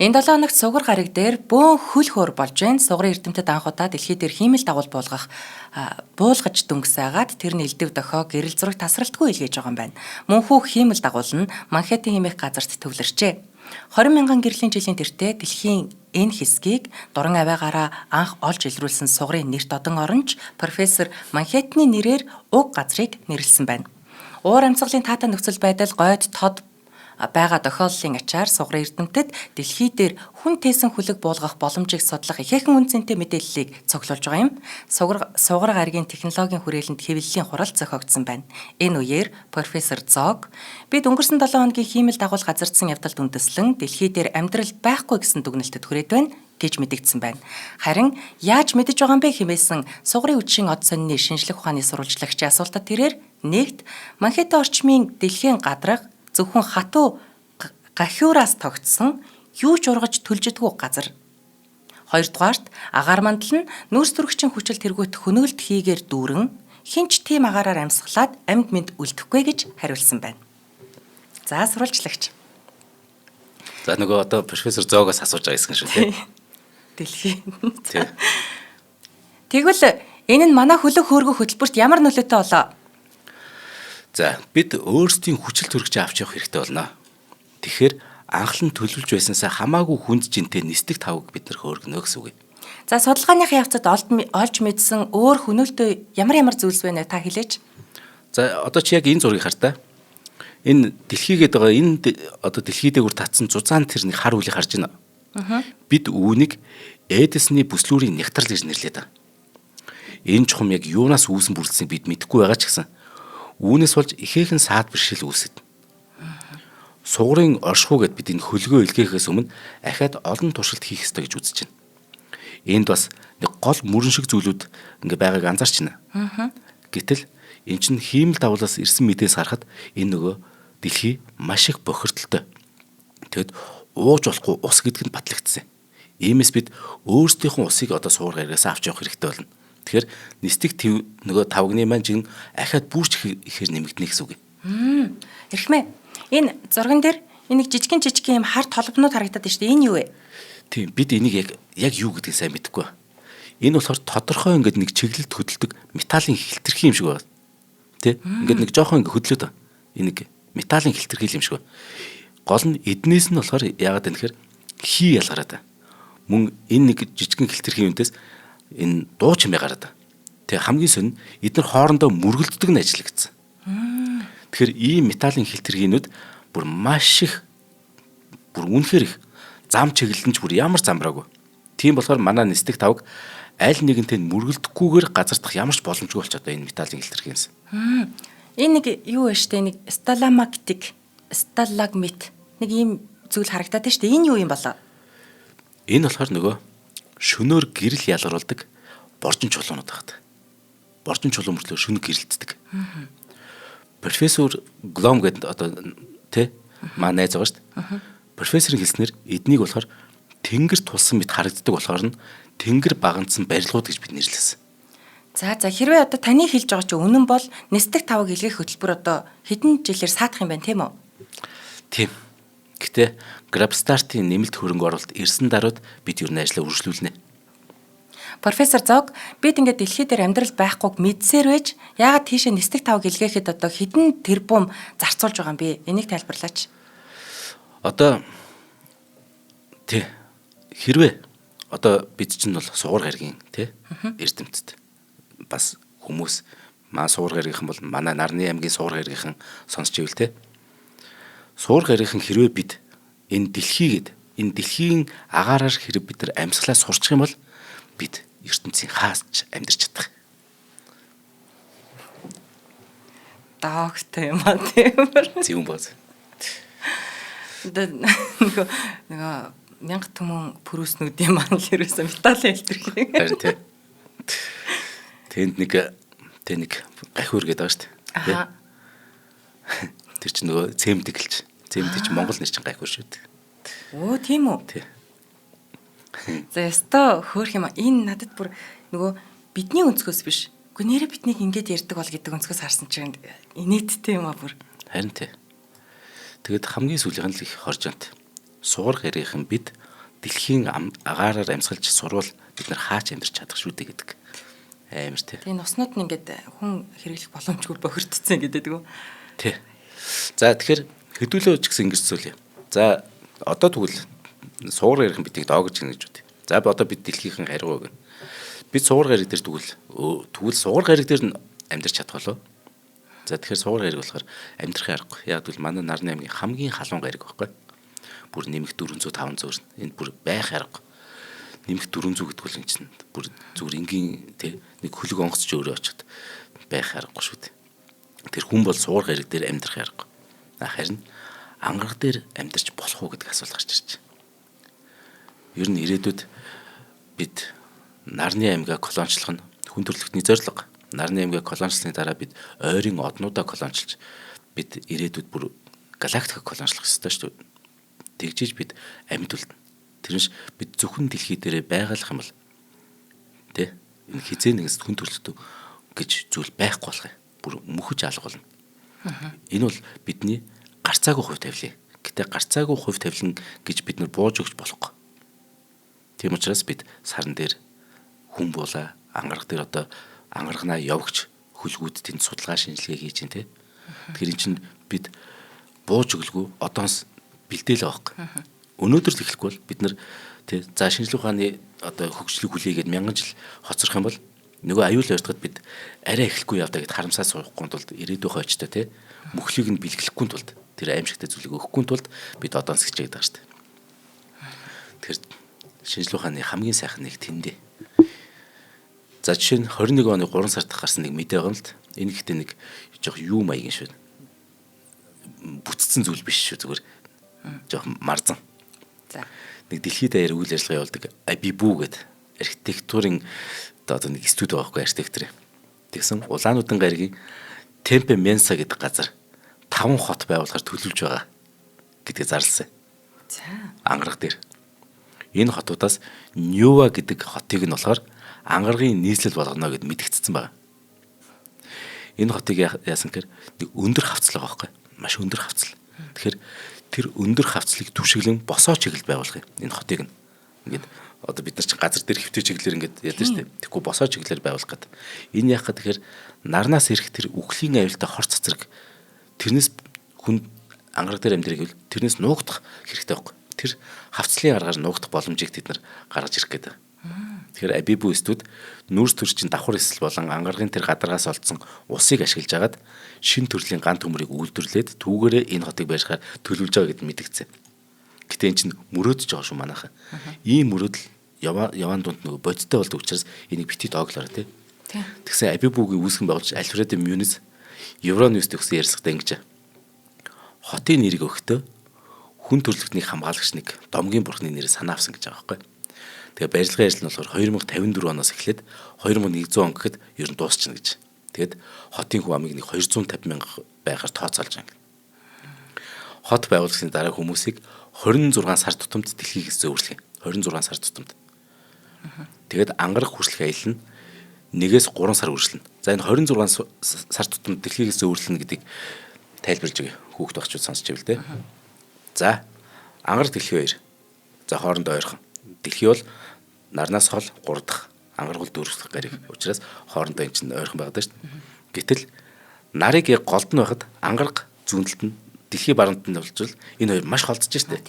Энэ 7 хоногт сугар гариг дээр бөөн хөл хөр болж байна. Сугарын эрдэмтэд анх удаа дэлхий дээр хиймэл дагуул буулгаж дөнгөсөөгаад тэр нь элдэв дохио гэрэл зураг тасралтгүй илгээж байгаа юм байна. Мөнхүү хиймэл дагуул нь Манхэттен хэмээх газарт төвлөрчээ. 20 мянган гэрлийн жилийн тэртээ дэлхийн энэ хэсгийг дуран аваагаараа анх олж илрүүлсэн сугарын нэрт одон оронч профессор Манхэттены нэрээр уг газрыг нэрлсэн байна. Уур амьсгалын таатай нөхцөл байдал гойд тод байгаа тохиоллын ачаар сугарын эрдэмтэд дэлхий дээр хүн тээсэн хүлэг буулгах боломжийг судлах ихээхэн үнцэнтэй мэдээллийг цуглуулж байгаа юм. Сугар гаригийн технологийн хүрээлэнд хэвлэлийн хурал зохиогдсон байна. Энэ үеэр профессор Зог бид өнгөрсөн 7 хоногийн хиймэл дагуул газардсан явдалд үндэслэн дэлхий дээр амьдрал байхгүй гэсэн дүгнэлтэд хүрээд байна гэж мэдэгдсэн байна. Харин яаж мэдэж байгаа юм бэ хэмээсэн сугарын үдшийн од сонины шинжлэх ухааны сурвалжлагчийн асуултад тэрээр нэгт Манхэттен орчмын дэлхийн гадарга зөвхөн хатуу гахиураас тогтсон юу ч ургаж төлждгүү газар. Хоёрдугаарт агаар мандал нь нүүрс төрөгчийн хүчил тэргүүт хөнөөлт хийгээр дүүрэн хинч тийм агаараар амьсгалаад амьд мэд үлдэхгүй гэж хариулсан байна. За сурвалжлагч. За нөгөө одоо профессор Зоогоос асууж байгаа юм шүү дээ. Дэлхий. Тий. Тэгвэл энэ нь манай хөлөг хөөргөх хөтөлбөрт ямар нөлөөтэй болоо? За бид өөрсдийн хүчил төрөгч авч явах хэрэгтэй болно. Тэгэхээр анхлан төлөвлөж байсансаа хамаагүй хүнд жинтэй нисдэг тавг бид нар хөөргөнө гэсэн үг. За судалгааныхаа явцад олж мэдсэн өөр хөнөөлтөө ямар зүйлс байна та хэлээч. За одоо чи яг энэ зургийг хар та. Энэ дэлхийгээд байгаа энэ одоо дэлхий дээгүүр татсан зузаан тэр нэг хар үлийг харж байна. Бид үүнийг Эдисний бүслүүрийн нектар гэж нэрлэдэг. Энэ чухам яг юунаас үүсэн бүрдсэнийг бид мэдэхгүй байгаа ч гэсэн үүнээс болж ихээхэн саад бэрхшээл үүсэт. Сугрын оршихуу гэд бид энэ хөлгөө илгээхээс өмнө ахаад олон туршилт хийх ёстой гэж үзэж байна. Энд бас нэг гол мөрөн шиг зүйлүүд ингээ байгааг анзаарч байна. Гэтэл эн чинь хиймэл давлаас ирсэн мэдээс харахад энэ нөгөө дэлхий маш их бохирдолтой. Тэгэд ууж болохгүй ус гэдэг нь батлагдсан. Иймээс бид өөрсдийнхөө усыг одоо суур гарагаас авч явах хэрэгтэй болно. Тэгэхээр нисдэг нөгөө тавгны маань жин ахаад бүрч ихээр нэмэгдэнэ гэсэн үг. Эрхмээ. Энэ зурган дээр энэ жижигхэн юм хар толбнууд харагдаад байна шүү дээ. Энэ юу вэ? Тийм бид энийг яг юу гэдгийг сайн мэдэхгүй байна. Энэ болохоор тодорхой ингээд нэг чиглэлд хөдөлдөг металлын хилтерхий юм шиг байна. Тэ? Ингээд нэг жоохон ингээд хөдлөөд байна. Энэ нэг металлын хилтерхий юм шиг байна. Гол нь эднээс нь болохоор яагаад вэ гэхээр хий ялгараад байна. Мөн энэ нэг жижигхэн хилтерхий үнтээс энэ дуу чимээ гараад байна. Тэгээ хамгийн сонь эдгээр хоорондоо мөргөлддөг нь ажиллагдсан. Тэгэхээр ийм металлын хилтерхийнүүд бүр маш их бүр үнэхээр их зам чиглэлэнч бүр ямар замбраагүй. Тийм болохоор манай нисдэг тавг аль нэгэнтэй мөргөлдөхгүйгээр газардах ямар ч боломжгүй болчиход байна энэ металлын хилтерхиинс. Энэ нэг юу вэ штэ нэг сталагмит нэг ийм зүйл харагдаад байна штэ. Энэ юу юм болоо? Энэ болохоор нөгөө шөнөөр гэрэл ялгаруулдаг боржин чулуунууд багт. Боржин чулуун мөртлөө шөнө гэрэлтдэг. Профессор Глом гэдэг одоо тэ маа найз байгаа шүү дээ. Профессорын хэлснээр эднийг болохоор тэнгэр тулсан мэт харагддаг болохоор нь тэнгэр багандсан барилгууд гэж бид нэрлэсэн. За хэрвээ одоо таны хэлж байгаа чи үнэн бол нисдэг тавг илгээх хөтөлбөр одоо хэдэн жилээр саадах юм байна тийм үү? Тийм. Гэтэ Grabstart-ийн нэмэлт хөрөнгө оруулалт ирсэн даруйд бид юу н ажлаа үргэлжлүүлнэ. Профессор Зог бид ингээд дэлхий дээр амьдрал байхгүйг мэдсээр байж яагаад тийшээ нисдэг тавг илгээхэд одоо хэдэн тэрбум зарцуулж байгаа юм бэ? Энийг тайлбарлаач. Одоо тий хэрвээ одоо бид чинь бол суур гаригийн тий эрдэмтэд бас хүмүүс маа суур гаригийнхан бол манай Нарны аймгийн суур гаригийнхан сонсч ивэл тий суур гаригийнхан хэрвээ бид энэ дэлхийн агаараар хэрэг бид нар амьсгалаа сурчих юм бол бид ертөнцийн хаасч амьдарч чадах. Даагтай юм аа тийм. Зөвөн бооз. Нөгөө 1000 түмэн пүрүүснүүд юм аа ерөөсөө металлын хилтерхий. Харин тий. Тэнд нэг гахиур гэдэг байгаа шүү дээ. Аа. Тэр чинь нөгөө цемдэг чинь Монгол нэр чинь гахиур шүү дээ. Оо тийм үү. Тий. За яста хөөх юм аа. Энэ надад бүр нөгөө бидний өнцгөөс биш. Үгүй нэрээ биднийг ингэж ярьдаг бол гэдэг өнцгөөс харсан чинь инээдтэй юм аа бүр. Харин тий. Тэгэд хамгийн сүүлийнх нь л их хоржонт. Суур гарийнхан бид дэлхийн агаараар амьсгалж сурвал бид нар хаач амьдарч чадах шүү дээ гэдэг. Амар тий. Тэгээ носнууд нь ингээд хүн хэрэглэх боломжгүй бохирдсон гэдэг үү? Тий. За тэгэхээр хэдүүлээ ч гэсэн ингэж зүйлээ. За одоо тэгвэл суур гарийнхан бидийг доогож гэнэ гэж үү. За одоо бид дэлхийнхэн гариг гэнэ. Бид суур гариг дээр тэгвэл суур гариг дээр нь амьдарч чадах болов. За тэгэхээр суур гариг болохоор амьдрахын аргагүй. Яг тэгвэл манай Нарны аймгийн хамгийн халуун гариг байхгүй. Бүр нэмэх 400 500 энд бүр байх арга. Нэмэх 400 гэдэг бол энэ чинь бүр зүгээр энгийн тий нэг хөлөг онгоц ч өөрөө очиход байх аргагүй шүү дээ. Тэр хүн бол суур гариг дээр амьдрах аргагүй. Харин ангараг дээр амьдарч болох уу гэдэг асуулт гарч ирж байна. Ер нь ирээдүйд бид Нарны аймгаа колоничлох нь хүн төрөлхтний зорилго. Нарны аймгаа колоничлсны дараа бид ойрын однуудаа колоничилж бид ирээдүйд бүр галактик колоничлох ёстой шүү дээ. Тэгжиж бид амьд үлдэнэ. Тэрнш бид зөвхөн дэлхий дээр байгалах юм бол тэ энэ хизээ нэгс хүн төрөлхтөө гэж зүйл байхгүй болох юм. Бүр мөхөж алга болно. Энэ бол бидний гарцаагүй хувь тавилын. Гэтэ гарцаагүй хувь тавилан гэж бид нар бууж өгч болохгүй. Тийм учраас бид сарн дээр хүн буула ангараг дээр одоо ангарагнаа явагч хөлгүүд тэнд судалгаа шинжилгээ хийж байна те. Тэгэхээр эн чинь бид бууж өглгүй одоос бэлдээл байгаа юм. Өнөөдөр л эхлэхгүй бол бид нар тий за шинжлэх ухааны одоо хөгжлийг хүлээгээд мянган жил хоцрох юм бол нөгөө аюул ойртоход бид арай эхлэхгүй явдаа гэд харамсаа суухгүй тулд ирээдүйн хойчтой тий мөхлийг нь бэлгэлэхгүй тулд тэр аимшигтай зүйлийг өгөхгүй тулд бид одоос хичээд байгаа шүү дээ. Тэгэхээр шинжлэх ухааны хамгийн сайхан нэг тэндээ. За жишээ нь 21 оны 3 сард гарсан нэг мэдээ байгаа юм л д. Энэ ихтэй нэг жоох юу маягийн шүү. Бүтцсэн зүйл биш шүү зүгээр жоох марзан. За. Нэг дэлхийд даяар үйл ажиллагаа явуулдаг Абибу гэдэг архитектурын одоо нэг студи байгаа байхгүй архитектор. Тэгсэн Улаануудын гаригийн Темпе Менса гэдэг газар 5 хот байгуулахар төлөвлөж байгаа гэдгийг зарласан. За. Ангараг дээр. Энэ хотуудаас Ньюва гэдэг хотыг нь болохоор ангаргийн нийслэл болгоно гэд мэдгдсэн байна. Энэ хотыг яасан гэхээр нэг өндөр хавцал байгаа байхгүй маш өндөр хавцал. Тэгэхээр тэр өндөр хавцлыг түшиглэн босоо чиглэл байгуулах юм. Энэ хотыг нь ингээд одоо бид нар чинь газар дээр хөвтэй чиглэлээр ингээд яадаг шүү дээ. Тэгэхгүй босоо чиглэлээр байгуулах гэдэг. Энэ яах гэхээр нарнаас ирэх тэр үхлийн аюултай хор цацраг тэрнээс хүн ангараг дээр амьдрэх гэвэл тэрнээс нуугдах хэрэгтэй байхгүй. Тэр хавцлын аргаар нуугдах боломжийг тэд нар гаргаж ирэх гэдэг. Тэгэхээр Абибу студ нүүрс төрчин давхар эсэл болон ангаргийн тэр гадаргаас олдсон усыг ашиглаж агаад шин төрлийн ган төмрийг үйлдвэрлээд түүгээрээ энэ хотыг барьхаар төлөвлөж байгаа гэд мэдгдсэн. Гэтэ эн чинь мөрөөдөж байгаа шүү манайхаа. Ийм мөрөөдөл яваан дунд нөгөө бодиттой болдог учраас энийг бити дооглоорой тий. Тэгсэн Абибугийн үүсгэн байгуулж Альфред Мюниз Евроньюс төгсөн ярилцлагад ингэж хотын нэрийг өгөхдөө хүн төрөлхтнийг хамгаалагч нэг домгийн бурхны нэрээр санаа авсан гэж байгаа байхгүй. Тэгээ барилгын ажил нь болохоор 2054 оноос эхлээд 2100 он гэхэд ер нь дуусчихна гэж. Тэгэд хотын хүн амыг нэг 250 мянга байгаар тооцоолж байгаа. Хот байгуулсан дараа хүмүүсийг 26 сар тутамд дэлхийгээс зөөвөрлөх юм. 26 сар тутамд. Тэгэд ангарах хүршлэх аялал нь 1-3 сар үргэлжлэнэ. За энэ 26 сар тутамд дэлхийгээс зөөвөрлөнө гэдгийг тайлбарлаж өгье. Хүүхд багчууд сонсч ивэл дээ. За ангарах дэлхий 2. За хоорондоо ойрхон. Дэлхий бол нарнаас хол 3 дахь ангаргуул дүүрэх гариг учраас хоорондоо энэ чинь ойрхон байдаг шүү дээ. Гэтэл нарыг яг голд нь байхад ангараг зүүнтэлт нь дэлхий баруунт нь болжвол энэ хоёр маш холдож шүү дээ.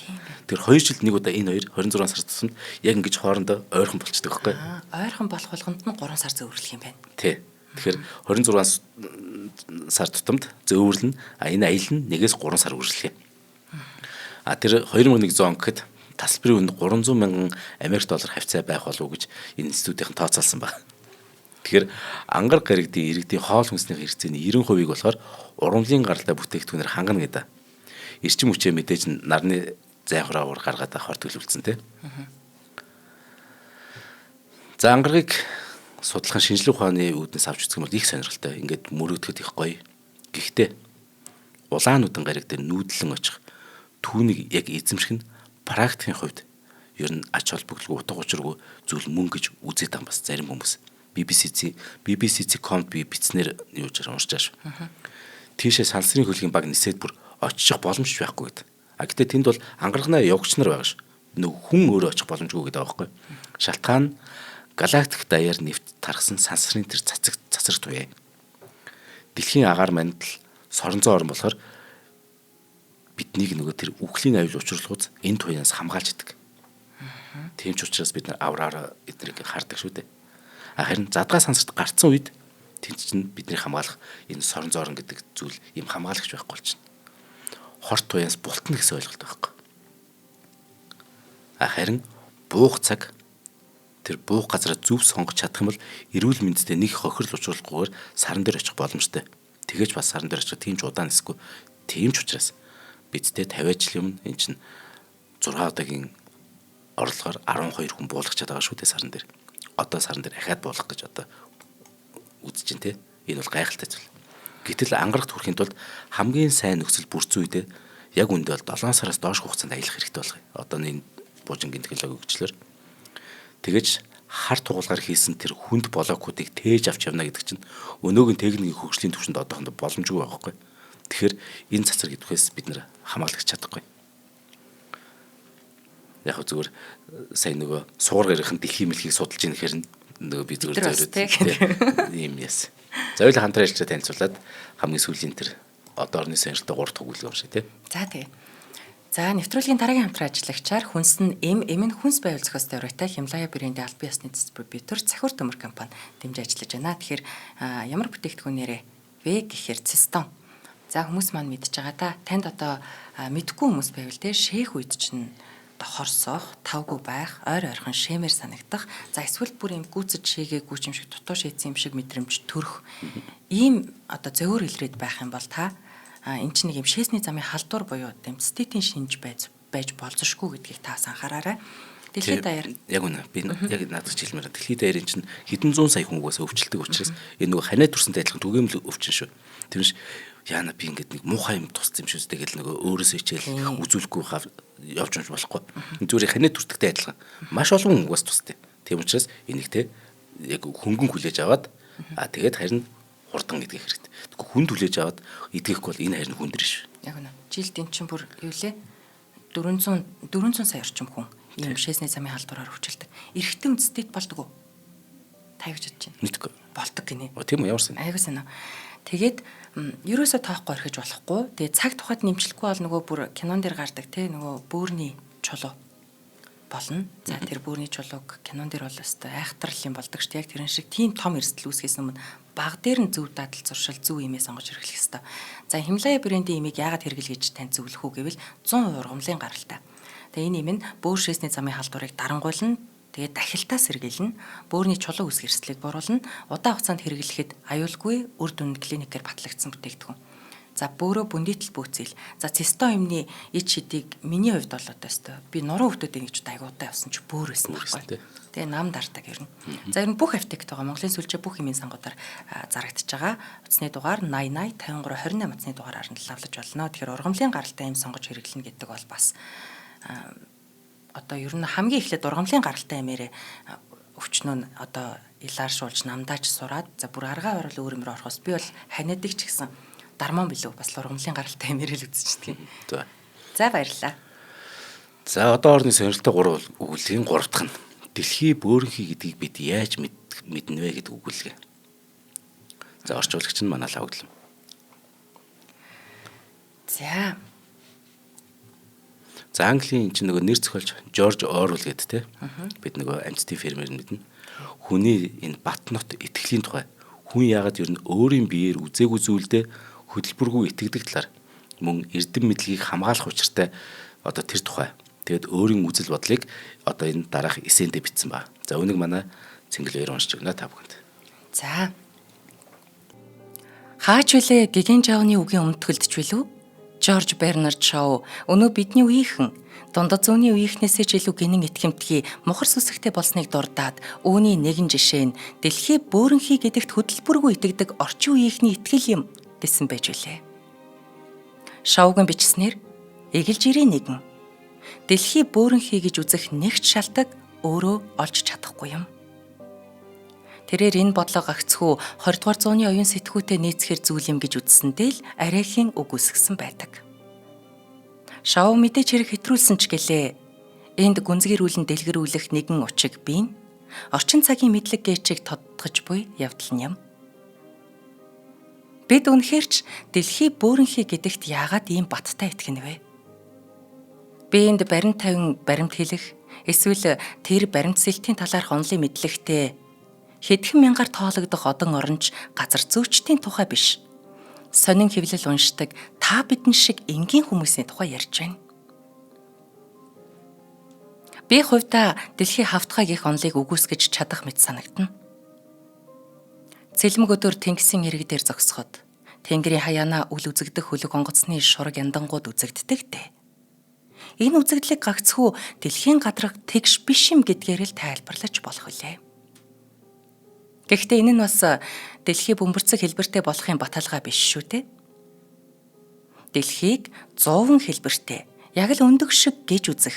Тэр 2 жилд нэг удаа энэ хоёр 26 сар тусамд яг ингэж хоорондоо ойрхон болчихдог байхгүй. Ойрхон болох болгонд нь 3 сар зөөвөрлөх юм байна. Тий. Тэгэхээр 26 сар тутамд зөөвөрлөн энэ аялал нь 1-3 сар үргэлжлэх юм. Тэр 2100 он гэхэд тасалбарын үнд 300 мянган Америк доллар хавцаа байх болов уу гэж энэ институтийн тооцоолсон байна. Тэгэхээр ангар гаригдын иргэдийн хоол хүнсний хэрэгцээний 90%-ийг болохоор ургамлын гаралтай бүтээгдэхүүнээр хангана гэдэг. Эрчим хүчээ мэдээж нарны зайхраагаар гаргаад авахар төлөвлөсөн тийм. За ангарыг судлах шинжлэх ухааны үүднээс авч үзэх юм бол их сонирхолтой. Ингээд мөрөгдөхөд их гоё. Гэхдээ улаануудын гариг дээр нүүдлэн очих түүнийг яг эзэмших нь практикийн хувьд ер нь ач холбогдолгүй утга учиргүй зүйл мөн гэж үзээд байгаа бас зарим хүмүүс. BBC.com би бичснээр юу ч уншиж байгаа шүү. Тийшээ сансрын хөлгийн баг нисээд бүр очих боломж байхгүй гэдэг. Гэтэ тэнд бол ангарахнаа явагч нар байгаа шүү. Нэг хүн өөрөө очих боломжгүй гэдэг байгаа байхгүй. Шалтгаан нь галактик даяар нэвт тархсан сансрын тэр цацраг туяа. Дэлхийн агаар мандал соронзон орн болохоор биднийг нөгөө тэр үхлийн аюул учруулахуйц энэ туянаас хамгаалж идэг. Тийм ч учраас бид нар авраараа эднийг хардаг шүү дээ. Харин задгаа сансарт гарцсан үед тэнд чинь бидний хамгаалах энэ сорон зоорн гэдэг зүйл юм хамгаалагч байхгүй болчихно. Хорт туянаас бултна гэсэн ойлголт байхгүй. Харин буух цаг тэр буух газараа зөв сонгож чадах юм бол эрүүл мэндэд нэг хохирол учруулахгүйгээр саран дээр очих боломжтой. Тэгэж бас саран дээр очих тийм ч удаан эсвэл тийм ч учраас бидтэй 50 жил юм эн чинь 6 удаагийн орлогоор 12 хүн буулгах чадбайгаа шүү дээ саран дээр. Одоо саран дээр ахаад буулгах гэж одоо үзэж байна те. Энэ бол гайхалтай зүйл. Гэтэл ангарагт хүрэхийн тулд хамгийн сайн нөхцөл бүрдсэн үедээ яг үндэ бол 7 сараас доош хугацаанд аялах хэрэгтэй болох юм. Одоо энэ буужингийн технологи өгчлөөр тэгэж хар тугуулгаар хийсэн тэр хүнд блокуудыг тээж авч явна гэдэг чинь өнөөгийн техникийн хөгжлийн түвшинд одоохондоо боломжгүй байхгүй. Тэгэхээр энэ цацраг идэвхээс бид нэр хамгаалагч чадахгүй. Яг зүгээр сайн нөгөө суургаарийнхан дэлхийн мэлхийг судалж ийн гэхээр нөгөө би зүгээр зориуд ийм яс. За хоёул хамтран ярьж танилцуулаад хамгийн сүүлийн тэр одоо орны сонирхолтой 3 дахь өгүүлбэр уншия тий. За тэгээ. За нэвтрүүлгийн дараагийн хамтран ажиллагчаар хүнс нь энэ хүнс байвал зохиостой өрөөтэй Хималая брэндийн албан ёсны дистрибьютор Цахиур төмөр компани дэмжиж ажиллаж байна. Тэгэхээр ямар бүтээгдэхүүнээрээ вэ гэхээр цистон. За хүмүүс маань мэдж байгаа да. Танд одоо мэдгүй хүмүүс байвал те шээх үед чинь хорсоох, тавгүй байх, ойр ойрхон шэмээр санагдах. За эсвэл бүр юм гүйцэж шээгээгүй юм шиг дутуу шээсэн юм шиг мэдрэмж төрөх. Ийм одоо зөвөр илрээд байх юм бол та энэ чинь нэг юм шээсний замын халдвар буюу тийм статийн шинж байж болзошгүй гэдгийг та анхаараарай. Дэлхийд даяар яг үнэ би яг наадах хэлмээр дэлхийд даяарын чинь хэдэн зуун сая хүн угаасаа өвчлөлтөг учраас энэ нөгөө ханиад төрсөнтэй адилхан түгээмэл өвчин шүү. Тэрнэш яана би ингээд нэг муухай юм тусцсан юм шүү дээ гэл нөгөө өөрөөсөө хичээл үзүүлэхгүй явж юмш болохгүй. Зүгээр ханиад төртөгтэй адилхан маш олон хүн угаас тустай. Тийм учраас энийг те яг хөнгөн хүлээж аваад тэгээд харин хурдан идэх хэрэгтэй. Тэгэхгүй хүн түлээж аваад идэхгүй бол энэ харин хүндэр шүү. Яг үнэ. Жилд эн чинь бүр юу лээ 400 сая орчим хүн ийм шээсний замын халдвараар өвчлөлдөг. Эрэгтэй үндэстэд болдог уу? Та юу гэж бодож байна? Мэдгүй. Болдог гинэ. Тийм үү, ямар сайн. Айгуу сайн. Тэгээд ерөөсөө тоохгүй орхиж болохгүй. Тэгээд цаг тухайд нэмчлэхгүй бол нөгөө бүр кинон дээр гардаг те нөгөө бөөрийн чулуу болно. За тэр бөөрийн чулууг кинон дээр бол өстой айхтрал юм болдог шүү дээ. Яг тэрэн шиг тийм том эрсдэл үүсгэсэн өмнө баг дээр нь зөв дадал зуршил зөв имээ сонгож хэрэглэх ёстой. За Хималая брендийн имийг яагаад хэрэглэж тань зөвлөх үү гэвэл 100% ургамлын гаралтай. Тэгээ энэ им нь бөөр шээсний замын халдварыг дарангуйлна. Тэгээд дахилтаа сэргийлнэ. Бөөрийн чулуу үүсгэх эрсдлийг боруулна. Удаан хугацаанд хэрэглэхэд аюулгүй үр дүнд клиникээр батлагдсан бүтээгдэхүүн. За бөөрөө бүндийтэл бөөцөл. За цистон имний ид шидийг миний хувьд бол одоо өстой. Би нуруу хөвтөд ингэж айгуудаа явсан ч бөөрөөс нь байхгүй. Тэгээ нам дартаг ер нь. За ер нь бүх аптект байгаа Монголын сүлжээ бүх имийн сангуудаар зарагдчихж байгаа. Утасны дугаар 80 80 53 28 утасны дугаараар нь лавлаж болно. Тэгэхээр ургамлын гаралтай им сонгож хэрэглэнэ гэдэг бол бас одоо ер нь хамгийн эхлээд ургамлын гаралтай имээрээ өвчнөө нь одоо илааршуулж намдааж сураад за бүр аргаа барил өөр юмроо орохоос би бол ханиадыг ч гэсэн дарман билүү бас ургамлын гаралтай имээрэл үзчихдэг юм. За баярлалаа. За одоо орны сонирхолтой 3 өгүүлбэрийн 3 дахь нь дэлхий бөөрөнхий гэдгийг бид яаж мэднэ вэ гэдэг өгүүлбэр. За орчуулагч нь манай лавглам. За Английн чинь нөгөө нэр зохиолч Жорж Орвел гэдэг те. Бид нөгөө амьтдын фермер мэднэ. Хүний энэ бат нот итгэлийн тухай хүн яагаад ер нь өөрийн биеэр үзээгүй зүйлдээ хөдөлбөргүй итгэдэг талаар мөн эрдэм мэдлэгийг хамгаалах учиртай одоо тэр тухай. Тэгээд өөрийн үзэл бодлыг одоо энэ дараах эсэндээ бичсэн ба. За үүнийг манай Цэнгэл баяр уншиж өгнө та бүхэнд. За. Хаач вүлээ гэгэн жаавны үгийн өмтгөлдөж билүү? Жорж Бернард Шоу өнөө бидний үеийнхэн дундад зууны үеийнхнээсээ ч илүү гинэн итгэмтгий мухар сүсэгтэй болсныг дурдаад үүний нэгэн жишээ нь дэлхий бөөрөнхий гэдэгт хөдөлбөргүй итгэдэг орчин үеийнхний итгэл юм гэсэн байж үлээ. Шоугийн бичснээр эгэлж ирээ нэгэн дэлхий бөөрөнхий гэж үзэх нэгч шалтгаан өөрөө олж чадахгүй юм. Тэрээр энэ бодлого гагцхүү 20 дугаар зууны оюун сэтгүүтэй нийцэхэр зүйл юм гэж үзсэндээ л арайхийн үг үсгсэн байдаг. Шоу мэдээж хэрэг хэтрүүлсэн ч гэлээ. Энд гүнзгийрүүлэн дэлгэрүүлэх нэгэн учиг бий. Орчин цагийн мэдлэг гээчийг тодтогч буй явдал нь юм. Бид үнэхэрч дэлхий бөөрөнхий гэдэгт яагаад ийм баттай итгэнэ вэ? Би энд баримт тавин баримт хэлэх эсвэл тэр баримт сэлтийн талаарх онлын мэдлэгтэй хэдхэн мянгаар тоологдох одон оронч газар зүйчдийн тухай биш. Сонин хэвлэл уншдаг та бидэн шиг энгийн хүмүүсийн тухай ярьж байна. Би хувьдаа дэлхий хавтгай гэх онлыг үгүйсгэж чадах мэт санагдана. Цэлмэг өдөр тэнгисийн ирэг дээр зогсоход тэнгэрийн хаяанаа үл үзэгдэх хөлөг онгоцны шураг яндангууд үзэгддэг дээ. Энэ үзэгдлийг гагцхүү дэлхийн гадраг тэгш биш юм гэдгээр л тайлбарлаж болох үлээ. Гэхдээ энэ нь бас дэлхий бөмбөрцөг хэлбэртэй болохын баталгаа биш шүү дээ. Дэлхийг 100 хэлбэртэй яг л өндөг шиг гэж үзэх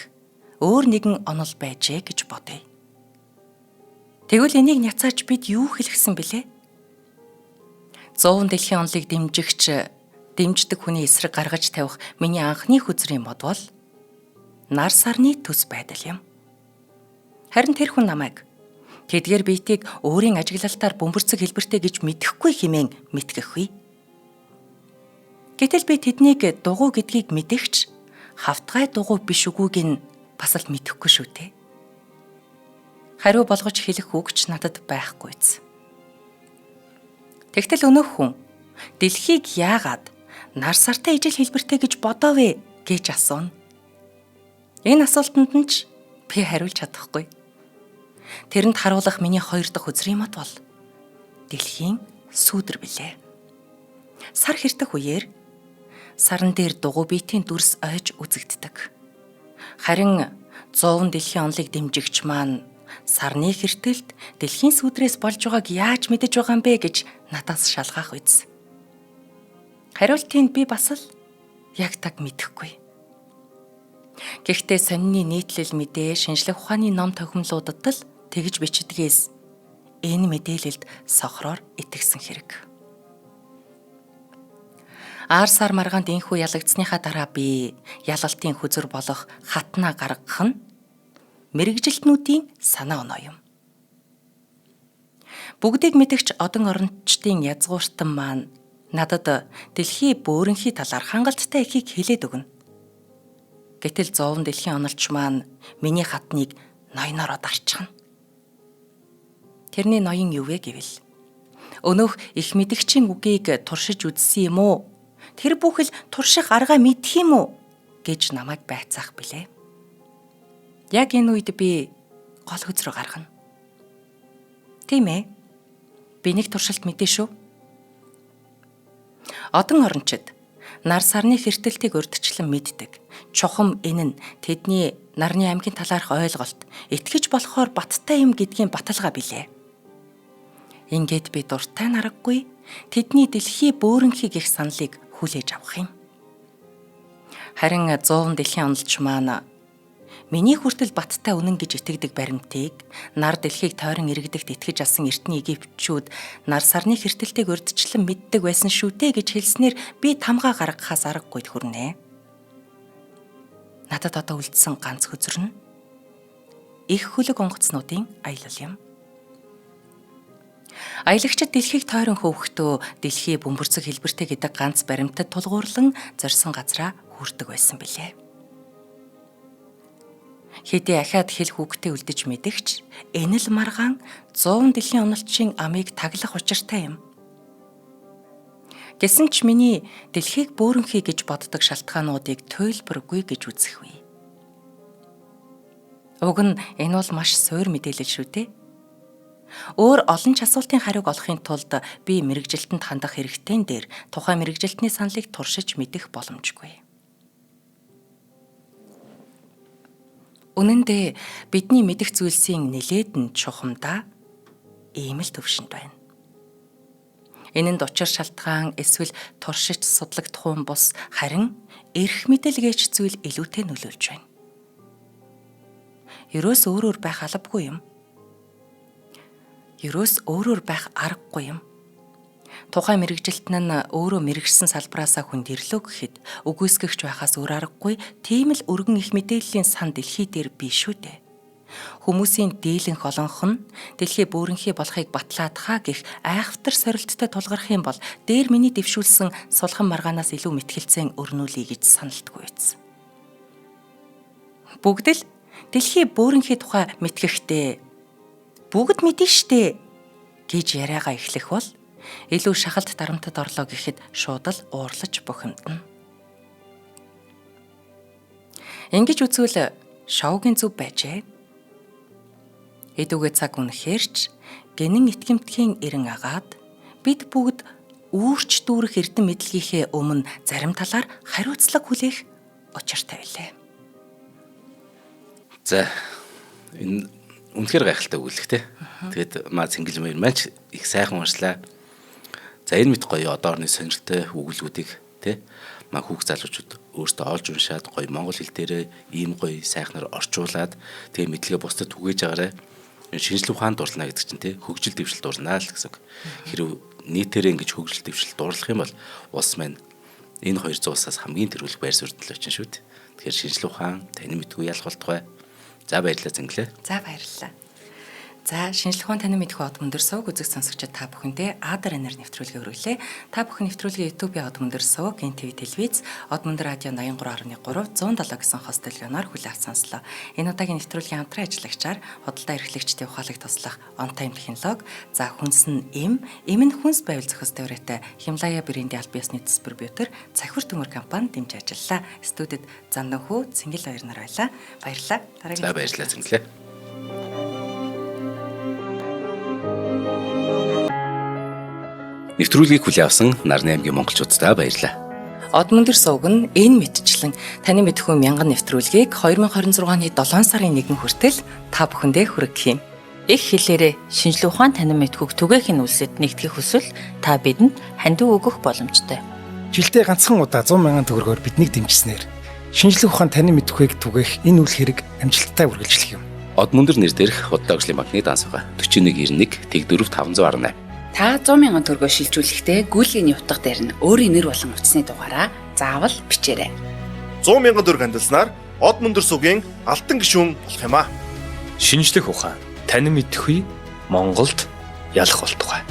өөр нэгэн онол байжээ гэж бодъё. Тэгвэл энийг няцааж бид юу хэлэхсэн бэлээ? 100 дэлхийн онолыг дэмждэг хүний эсрэг гаргаж тавих миний анхны хүзрийн мод бол нар сарны төс байдал юм. Харин тэр хүн намайг тэдгээр биетийг өөрийн ажиглалтаар бөмбөрцөг хэлбэртэй гэж мэдэхгүй хэмээн мэтгэхгүй. Гэтэл би тэднийг дугуй гэдгийг мэдэгч хавтгай дугуй биш үгүйг нь бас л мэдэхгүй шүү дээ. Хариу болгож хэлэх үгч надад байхгүйц. Тэгтэл өнөөх хүн дэлхийг яагаад нар сартай ижил хэлбэртэй гэж бодоовэ гэж асууна. Энэ асуултанд нь ч би хариулж чадахгүй. Тэрэнд харуулах миний 2 дахь үзрийн мод бол дэлхийн сүүдэр билээ. Сар хэртэх үеэр саран дээр дугуй биетийн дүрс ойж үзэгддэг. Харин 100 дэлхийн онолыг дэмжигч маань сарны хэртэлд дэлхийн сүдрээс болж байгааг яаж мэдэж байгаа юм бэ гэж надаас шалгаах үйс. Хариултыг би бас л яг таг мэдэхгүй. Гэхдээ сонины нийтлэл мэдээ шинжлэх ухааны ном тохиомлуудад л тэгж бичдгээс энэ мэдээлэлд сохроор итгэсэн хэрэг. Аар сар маргаанд инхүү ялагдсныхаа дараа би ялалтын хүзэр болох хатнаа гаргах нь мэрэгжилтнүүдийн санаа оноо юм. Бүгдийг мэдэгч одон орончдын язгууртан маань надад дэлхий бөөрөнхий талаар хангалттай ихийг хэлээд өгнө. Гэтэл 100 дэлхийн онолч маань миний хатныг ноёноор дарчихна. Тэрний ноён юу вэ гэвэл өнөөх их мэдэгчийн үгийг туршиж үзсэн юм уу? Тэр бүхэл турших аргаа мэдх юм уу гэж намайг байцаах билээ. Яг энэ үед би гол хөзрөө гаргана. Тийм ээ. Би нэг туршилт мэдээ шүү. Одон орончид нар сарны хэртэлтийг урьдчилан мэддэг. Чухам энэ нь тэдний нарны аймгийн талаарх ойлголт, итгэж болохоор баттай юм гэдгийн баталгаа билээ. Ингээд би дуртай нараггүй тэдний дэлхий бөөрөнхий гэх саналыг хүлээж авах юм. Харин 100 дэлхийн онолч маань миний хүртэл баттай үнэн гэж итгэдэг баримтыг нар дэлхийг тойрон иргэдэгт итгэж асан эртний египетчүүд нар сарны хэртэлтийг урьдчилан мэддэг байсан шүү дээ гэж хэлснээр би тамгаа гаргахаас аргагүй хүрнэ. Надад одоо үлдсэн ганц хөзөр нь их хөлөг онгоцнуудын аялал юм. Аялагчид дэлхийг тойрон хөөхтөө дэлхий бөмбөрцөг хэлбэртэй гэдэг ганц баримтад тулгуурлан зорьсон газраа хүрдэг байсан билээ. Хэдий ахаад хэлэх үгтэй үлдэж мэдэгч энэ л маргаан 100 дэлхийн онолчийн амийг таглах учиртай юм. Гэсэн ч миний дэлхийг бөөрөнхий гэж боддог шалтгаануудыг туйлбаргүй гэж үзэхгүй. Уг нь энэ бол маш суур мэдээлэл шүү дээ. Өөр олон ч асуултын хариуг олохын тулд би мэрэгжилтэнд хандах хэрэгтэйн дээр тухайн мэрэгжилтний саналыг туршиж мэдэх боломжгүй. Үнэн дээр бидний мэдэх зүйлсийн нэлээд нь чухамдаа ийм л төвшөнд байна. Энэнд учир шалтгаан эсвэл туршиж судлагдах хүн бус харин эрх мэдэлгээч зүйл илүүтэй нөлөөлж байна. Ерөөс өөрөөр байх албагүй юм. Ерөөс өөрөөр байх аргагүй юм. Тухайн мэрэгжилтэн нь өөрөө мэрэгсэн салбараасаа хүнд ирлөө гэхэд үгүйсгэгч байхаас өөр аргагүй тийм л өргөн их мэдээллийн сан дэлхий дээр бий шүү дээ. Хүмүүсийн дийлэнх олонх нь дэлхий бөөрөнхий болохыг батлаадхаа гэх айхавтар сорилттой тулгарх юм бол дээр миний дэвшүүлсэн сулхан маргаанаас илүү мэтгэлцэн өрнүүлье гэж саналтгүй биз. Бүгд л дэлхий бөөрөнхий тухай мэтгэхдээ бүгд мэднэ штэ гэж яриагаа эхлэх бол илүү шахалт дарамтад орлоо гэхэд шууд л уурлаж бухимдана. Ингэж үзвэл шоугийн зөв байжээ. Эдүгээ цаг үнэхэрч гинэн итгэмтгийн эрен агаад бид бүгд үүрч дүүрэх эрдэм мэдлэгийнхээ өмнө зарим талаар хариуцлага хүлээх учиртай байлээ. За энэ үнэхээр гайхалтай өгүүлэх те. Тэгээд маа цэнгэл маяр маань их сайхан уншлаа. За энэ мэт гоё одоо орны сонирхолтой өгүүлбүүдийг те маа хүүхд залуучууд өөртөө олж уншаад гоё монгол хэл дээрээ ийм гоё сайхнаар орчуулад тэгээ мэдлэгээ бусдад түгээж агаарай. Шинжлэх ухаанд дурлана гэдэг чинь те хөгжил дэвшил дурлана л гэсэн үг. Хэрвээ нийтээрээ ингэж хөгжил дэвшил дуурлах юм бол улс маань Энэ 200 улсаас хамгийн тэргүүлэх байр суурьтай л очин шүү дээ. Тэгэхээр шинжлэх ухаан, танин мэдгүй ялах болтугай. За баярлалаа зинглээ. За баярлалаа. За шинжлэх ухаан танин мэдхүй од мөндөр сувг үзэг сонсогчид та бүхэндээ Адар энер нэвтрүүлгээ өргөлээ. Та бүхэн нэвтрүүлгээ YouTube-ийн од мөндөр сувг, NTV телевиз, од мөндөр радио 83.3 107 гэсэн хост төлөвлөгөөнөөр хүлээн авч сонслоо. Энэ удаагийн нэвтрүүлгийн хамтран ажиллагчаар худалдаа эрхлэгчдийн ухаалаг туслах On Time технологи, за хүнс нь эм нь хүнс байвал зохис теоритой Химлая брендийн аль биесний дистрибьютор Цахир төмөр компани дэмжиж ажиллалаа. Студид Занданхүү, Цэнгэл баяр нар байлаа. Баярлалаа. За баярлалаа зинглээ. Нэвтрүүлгийг хүлээн авсан Нарны аймгийн монголчуудаа баярлалаа. Од мөндөр сувг нь энэ мэдчлэн таны мэдхүй мянган нэвтрүүлгийг 2026 оны 7 сарын 1 хүртэл та бүхэндээ хүргэх юм. Их хэлээрээ шинжлэх ухаан танин мэдхүйг түгээхийн үлсэд нэгтгэх хүсвэл та бидэнд хандив өгөх боломжтой. Жилдээ ганцхан удаа 100,000 төгрөгөөр биднийг дэмжснээр шинжлэх ухаан танин мэдхүйг түгээх энэ үйл хэрэг амжилттай үргэлжлэх юм. Од мөндөр нэр дээрх худалдаа агшлын банкны дансгаа 4191 тэг 4518. Та 100,000 төгрөгөөр шилжүүлэхдээ гүйлгээний утга дээр нь өөрийн нэр болон утасны дугаараа заавал бичээрэй. 100,000 төгрөг хандалснаар од мөндөр сувгийн алтан гишүүн болох юм а. Шинжлэх ухаан танин мэдхүй Монголд ялах болтугай.